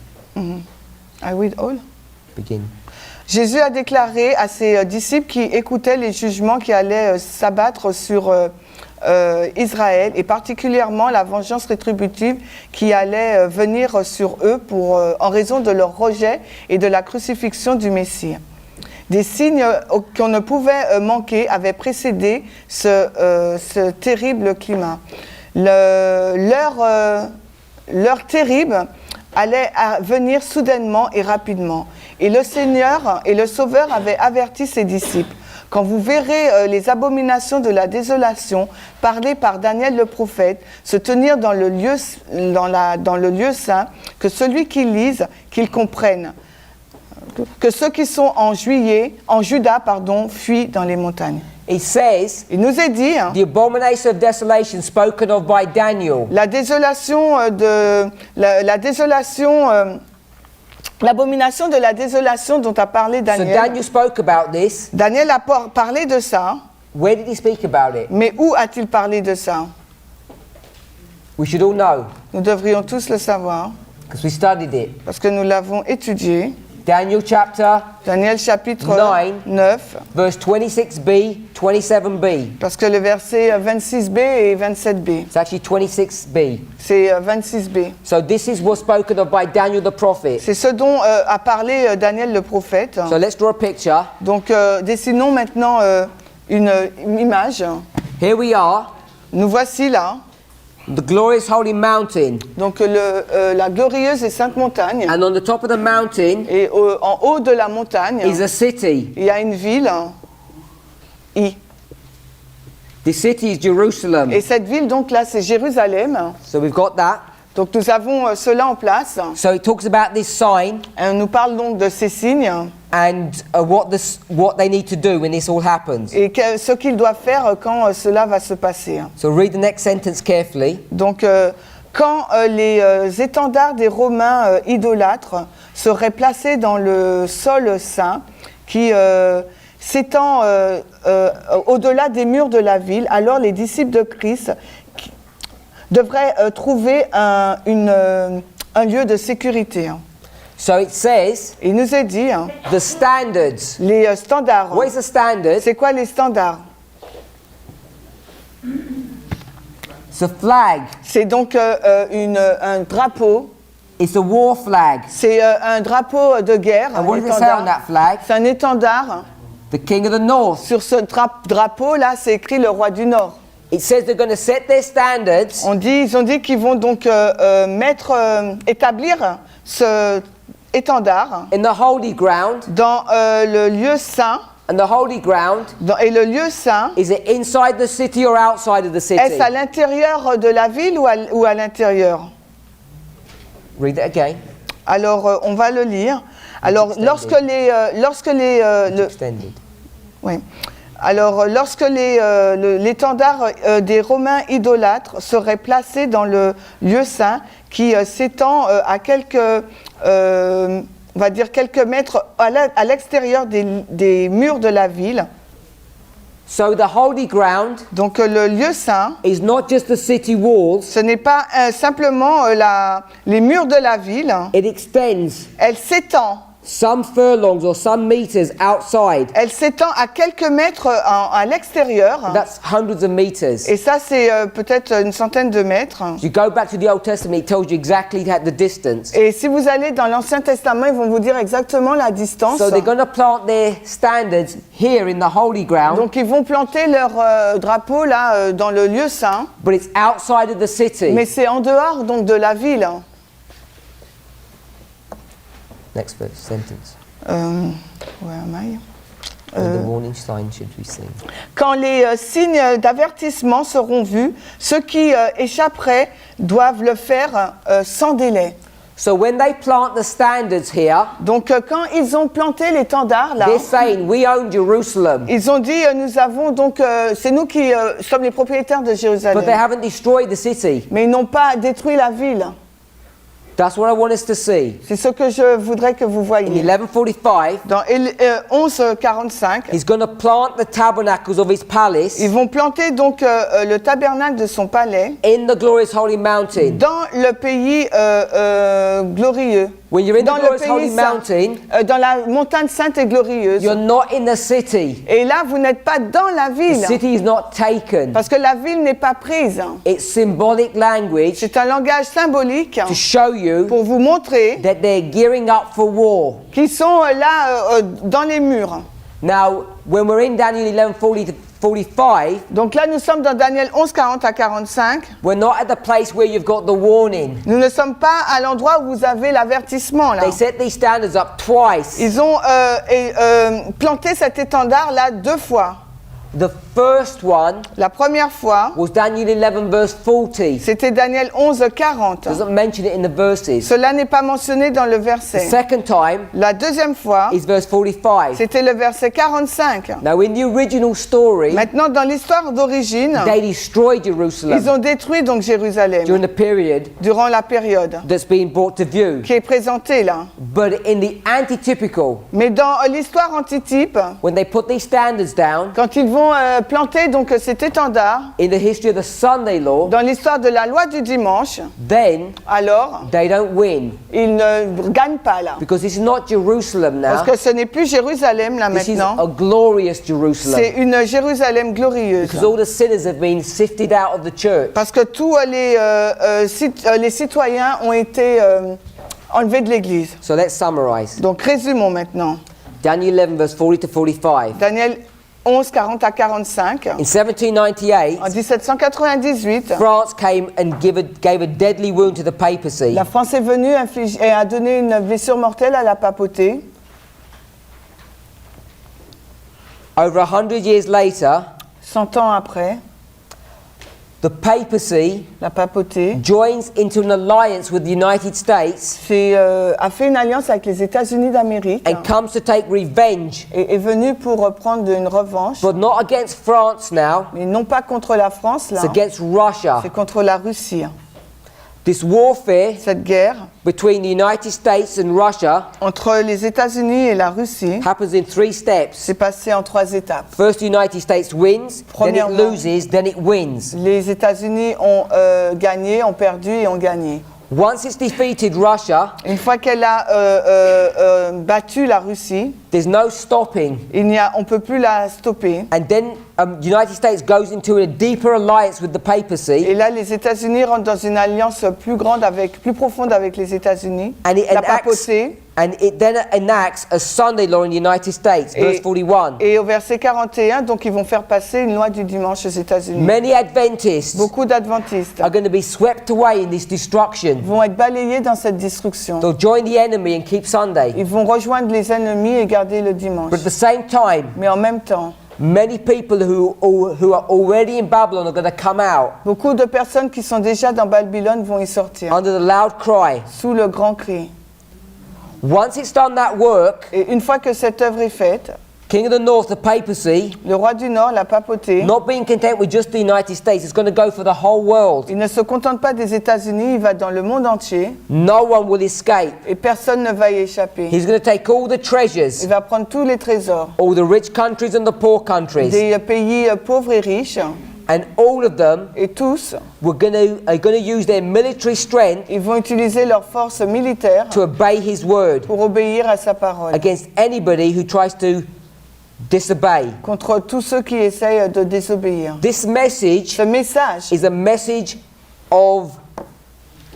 I read all. Begin. Jésus a déclaré à ses disciples qui écoutaient les jugements qui allaient s'abattre sur Israël, et particulièrement la vengeance rétributive qui allait venir sur eux en raison de leur rejet et de la crucifixion du Messie. Des signes qu'on ne pouvait manquer avaient précédé ce terrible climat. L'heure terrible allait venir soudainement et rapidement. Et le Seigneur et le Sauveur avaient averti ses disciples. Quand vous verrez les abominations de la désolation parlées par Daniel le prophète se tenir dans le lieu saint, que celui qui lise, qu'il comprenne. Que ceux qui sont en Juda, fuient dans les montagnes. It says, Il nous est dit, the abomination of desolation spoken of by Daniel. L'abomination de la désolation dont a parlé So Daniel. Daniel spoke about this. Daniel a parlé de ça, Where did he speak about it? mais où a-t-il parlé de ça? We should all know, Nous devrions tous le savoir, because we studied it. parce que nous l'avons étudié. Daniel chapter Daniel chapitre 9, verse 26b, 27b. parce que le verset 26b et 27b, It's actually 26b. c'est 26b. So this is what's spoken of by Daniel the prophet. C'est ce dont a parlé Daniel le prophète. So let's draw a picture. Donc dessinons maintenant une image. Here we are, Nous voici là, the glorious holy mountain. donc la glorieuse et sainte montagne. And on the top of the mountain Et en haut de la montagne, is a city. il y a une ville, The city is Jerusalem. Et cette ville, donc là, c'est Jérusalem. So we've got that. Donc nous avons cela en place. So it talks about this sign Et on nous parle donc de ces signes and what they need to do when this all happens. et ce qu'ils doivent faire quand cela va se passer. So read the next sentence carefully. Donc quand les étendards des Romains idolâtres seraient placés dans le sol saint qui s'étend au-delà des murs de la ville, alors les disciples de Christ devraient trouver un lieu de sécurité. So it says Il nous est dit, the standards. les standards. What is the standard? C'est quoi les standards? It's a flag. C'est donc un drapeau. It's a war flag. C'est un drapeau de guerre. And what un does it say on étendard. that flag? C'est un étendard. The King of the North. Sur ce drapeau-là, c'est écrit le roi du Nord. It says they're going to set their standards Ils ont dit qu'ils vont donc établir ce étendard in the holy ground, dans le lieu saint. and the holy ground Et le lieu saint, is it inside the city or outside of the city? est-ce à l'intérieur de la ville ou à l'intérieur? Read it again. Alors, on va le lire. Alors, Extended. oui. Alors, lorsque l'étendard des Romains idolâtres serait placé dans le lieu saint, qui s'étend à quelques mètres à l'extérieur des murs de la ville. So the holy ground Donc, le lieu saint, is not just the city walls, ce n'est pas simplement les murs de la ville. it extends Elle s'étend. some furlongs or some meters outside. Elle s'étend à quelques mètres à l'extérieur. That's hundreds of meters. Et ça, c'est peut-être une centaine de mètres. You go back to the Old Testament, it tells you exactly the distance. Et si vous allez dans l'Ancien Testament, ils vont vous dire exactement la distance. So they're going to plant their standards here in the holy ground, Donc ils vont planter leur drapeau là dans le lieu saint, but it's outside of the city. mais c'est en dehors donc de la ville. Next verse, sentence. Where am I? And the warning sign should be seen. Quand les signes d'avertissement seront vus, ceux qui échapperaient doivent le faire sans délai. So when they plant the standards here, Donc quand ils ont planté l'étendard là, they're saying we own Jerusalem, ils ont dit nous avons donc c'est nous qui sommes les propriétaires de but they Jérusalem. haven't destroyed the city. Mais ils n'ont pas détruit la ville. That's what I want us to see. C'est ce que je voudrais que vous In voyiez. 1145, Dans 11:45, he's going to plant the tabernacles of his palace ils vont planter donc le tabernacle de son palais in the glorious holy mountain. dans le pays glorieux. When you're in the Dans le glorious holy pays saint, mountain, dans la montagne sainte et glorieuse. you're not in the city. Et là, vous n'êtes pas dans la The ville, city is not taken. parce que la ville n'est pas prise. It's symbolic language C'est un langage symbolique to show you pour vous montrer that they're gearing up for war. qu'ils sont là dans les murs. Now, when we're in Daniel 11:45 45, Donc là, nous sommes dans Daniel 11, 40 à 45. we're not at the place where you've got the warning. Nous ne sommes pas à l'endroit où vous avez l'avertissement, là. They set these standards up twice. Ils ont planté cet étendard-là 2 fois. The first one La première fois, was Daniel 11 verse 40. c'était Daniel 11, 40. Doesn't mention it in the verses. Cela n'est pas mentionné dans le The verset. second time La deuxième fois, is verse 45. c'était le verset 45. Now in the original story, Maintenant, dans l'histoire d'origine, they destroyed ils Jerusalem ont détruit donc Jérusalem during the period durant la période that's being brought to view. qui est présentée là. But in the antitypical, Mais dans l'histoire antitype, when they put these standards down quand ils vont planter donc cet étendard in the history of the Sunday law, dans l'histoire de la loi du dimanche, then alors they don't win. ils ne gagnent pas là. Because this is not Jerusalem Parce now. que ce n'est plus Jérusalem là This is maintenant. a glorious C'est Jerusalem. une Jérusalem glorieuse. Because all the sinners have been sifted out of the church. Parce que tous les citoyens ont été enlevés de l'Église. So let's summarize. Donc résumons maintenant. Daniel 11 verse 40 to 45. Daniel 11, 40 à 45. In 1798, En 1798, France came and gave a deadly wound to the papacy. la France est venue et a donné une blessure mortelle à la papauté. Over 100 years later, 100 ans après, the papacy la papauté joins into an alliance with the United States a fait une alliance avec les États-Unis d'Amérique and comes to take revenge, et est venue pour prendre une revanche, but not against France now, mais non pas contre la France, là, it's against Russia. c'est contre la Russie. This warfare Cette guerre between the United States and Russia entre les États-Unis et la Russie happens in 3 steps. s'est passée en 3 étapes. First, the United States wins, then it Premièrement, loses, then it wins. Les États-Unis ont gagné, ont perdu et ont gagné. Once it's defeated Russia, Une fois qu'elle a battu la Russie, there's no stopping. on peut plus la stopper. And then the United States goes into a deeper alliance with the papacy. Et là, les États-Unis rentrent dans une alliance plus profonde avec les États-Unis. And it La enacts, papauté. and it then enacts a Sunday law in the United States, verse 41. Et au verset 41, donc ils vont faire passer une loi du dimanche aux États-Unis. Many Adventists Beaucoup d'adventistes are going to be swept away in this destruction. vont être balayés dans cette destruction. They'll join the enemy and keep Sunday. Ils vont rejoindre les ennemis et garder le dimanche. But at the same time, Mais en même temps, many people who are already in Babylon are going to come out beaucoup de personnes qui sont déjà dans Babylone vont y sortir, under the loud cry. sous le grand cri. Once it's done that work, Et une fois que cette œuvre est faite, King of the North, the papacy, le roi du Nord, la papauté, not being content with just the United States, it's going to go for the whole world. il ne se contente pas des États-Unis, il va dans le monde entier No one will escape. et personne ne va y échapper. He's going to take all the Il treasures, va prendre tous les trésors all the rich countries and the poor countries, des pays pauvres et riches, and all of them et tous, are going to use their military strength ils vont utiliser leurs forces militaires to obey his word pour obéir à sa parole, against anybody who tries to disobey. contre tous ceux qui essayent de désobéir. This message Ce message, is a message of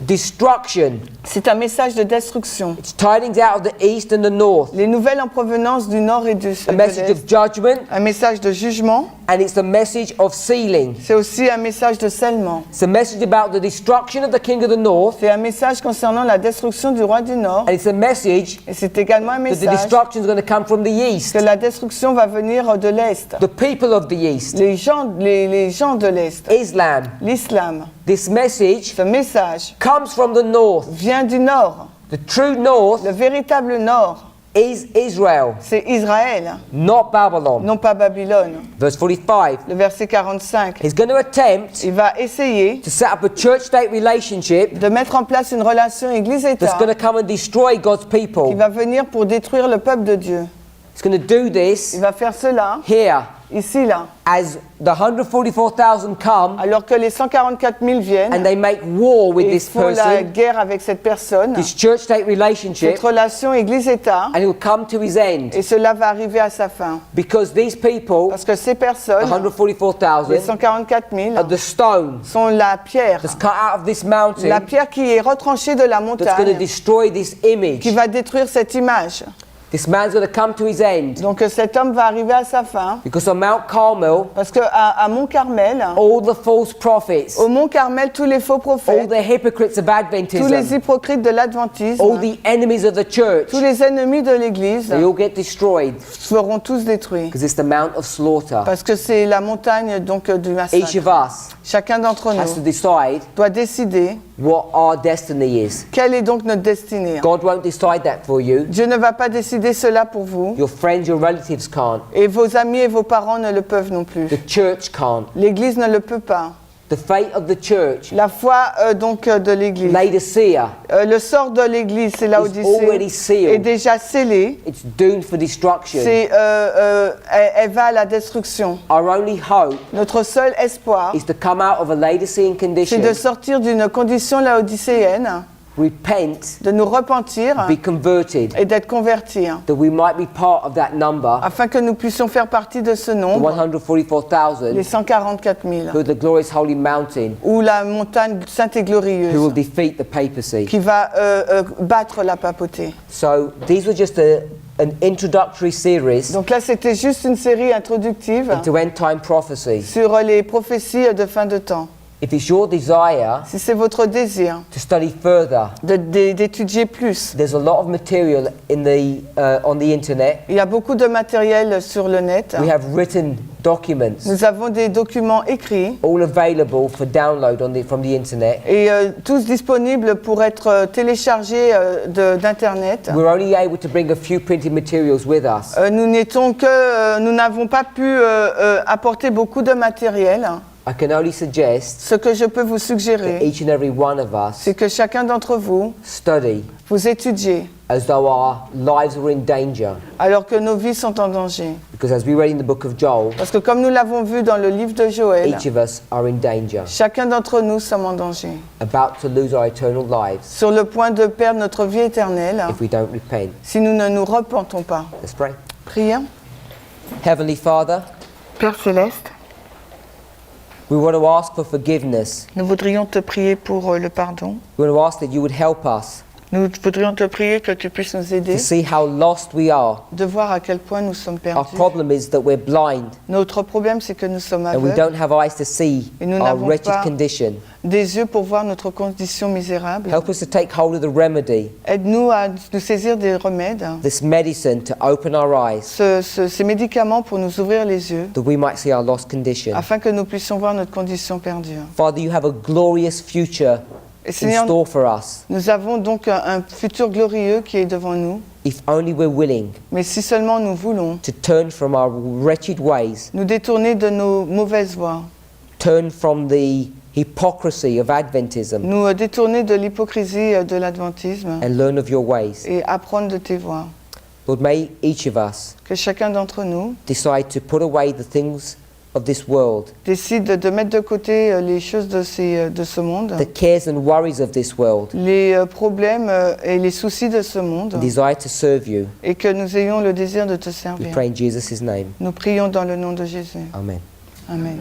destruction. c'est un message de destruction. It's tidings out of the east and the north. Les nouvelles en provenance du nord et du A sud, message of judgment, un message de jugement, and it's a message of sealing. c'est aussi un message de scellement. It's a message about the destruction of the king of the north, C'est un message concernant la destruction du roi du nord, and it's a message et c'est également un that the message destruction is going to come from the east, que la destruction va venir de l'Est. the people of the east, Les gens de l'Est, Islam. l'islam. This message Ce message comes from the north. vient du nord. The true north Le véritable nord, is Israel, c'est Israël, not Babylon. non pas Babylone. Verse 45. Le verset 45, He's going to attempt il va essayer to set up a church-state relationship de mettre en place une relation Église-État that's going to come and destroy God's qui people. va venir pour détruire le peuple de Dieu. It's going to do Il this va faire cela, here ici, là, as the 144,000 come alors que les 144 000 viennent and they make war with et this font la person, guerre avec cette personne, this church-state relationship, cette relation Église-État, and it will come to his end et cela va arriver à sa fin. because these people, Parce que ces personnes, les 144,000, 144 000, are the stone sont la pierre. that's cut out of this mountain La pierre qui est retranchée de la that's going to montagne, destroy this image. qui va détruire cette image. This man's going to come to his end. Donc cet homme va arriver à sa fin. Because on Mount Carmel, Parce qu'à à Mont Carmel, all the false prophets, au Mont Carmel, tous les faux all prophètes, the hypocrites of tous les Adventism, hypocrites de l'adventisme, all the enemies of the church, tous les ennemis de l'Église they all get destroyed seront tous détruits. because it's the Mount of Slaughter. Parce que c'est la montagne donc du Each massacre. of us Chacun d'entre has to nous decide doit décider what our destiny is. quelle est donc notre destinée. God won't decide that for you. Dieu ne va pas décider cela pour vous. Your friends, your relatives can't. Et vos amis et vos parents ne le peuvent non plus. The church can't. L'Église ne le peut pas. The fate of the church, La foi de l'Église. Laodicea, Le sort de l'Église, c'est already Laodicée, sealed. est déjà scellé. it's doomed for destruction. Elle va à la destruction. Our only hope Notre seul espoir, is to come out of a Laodicean c'est condition, de sortir d'une condition laodicéenne, repent, de nous repentir be converted, et d'être convertis, that we might be part of that number, afin que nous puissions faire partie de ce the nombre, 144,000, les 144 000, who are the glorious holy mountain, ou la montagne sainte et who glorieuse, will defeat the papacy. qui va battre la papauté. So these were just an introductory series Donc là, c'était juste une série introductive into end time prophecy. sur les prophéties de fin de temps. If it's your desire Si c'est votre désir to study further, d'étudier plus, there's a lot of material on the internet. il y a beaucoup de matériel sur le net. We have written documents, Nous avons des documents écrits all available for download from the internet. et tous disponibles pour être téléchargés d'Internet. We're only able to bring a few printed materials with us. Nous n'avons pas pu apporter beaucoup de matériel. I can only suggest Ce que je peux vous that suggérer, each and every one of us c'est que chacun d'entre vous, study vous étudiez as though our lives were in danger. alors que nos vies sont en danger. Because as we read in the book of Joel, Parce que comme nous l'avons vu dans le livre de Joël, each of us are in danger, chacun d'entre nous sommes en danger, about to lose our eternal lives sur le point de perdre notre vie éternelle if we don't repent. si nous ne nous repentons pas. Let's pray. Prions. Heavenly Father, Père Céleste, we want to ask for forgiveness. nous voudrions te prier pour le pardon. We want to ask that you would help us Nous voudrions te prier que tu puisses nous aider, to see how lost we are. de voir à quel point nous sommes Our perdus. problem is that we're blind Notre problème, c'est que nous sommes and we aveugles, don't have eyes to see Et nous our n'avons wretched pas- condition. des yeux pour voir notre condition misérable. Help us to take hold of the remedy, Aide-nous à nous saisir des remèdes, this medicine to open our eyes, ces médicaments pour nous ouvrir les yeux, that we might see our lost condition. afin que nous puissions voir notre condition perdue. Father, you have a glorious future Et in Seigneur, store for us nous avons donc un futur glorieux qui est devant nous, if only we're willing mais si seulement nous voulons to turn from our wretched ways, nous détourner de nos mauvaises voies, turn from the hypocrisy of Adventism nous détourner de l'hypocrisie de l'adventisme and learn of your ways. et apprendre de tes voies. Lord, may each of us Que chacun d'entre nous decide to put away the things of this world, décide de mettre de côté les choses de ce monde, the cares and worries of this world, les problèmes et les soucis de ce monde, and desire to serve you. et que nous ayons le désir de te We servir. pray in Jesus' name. Nous prions dans le nom de Jésus. Amen. Amen.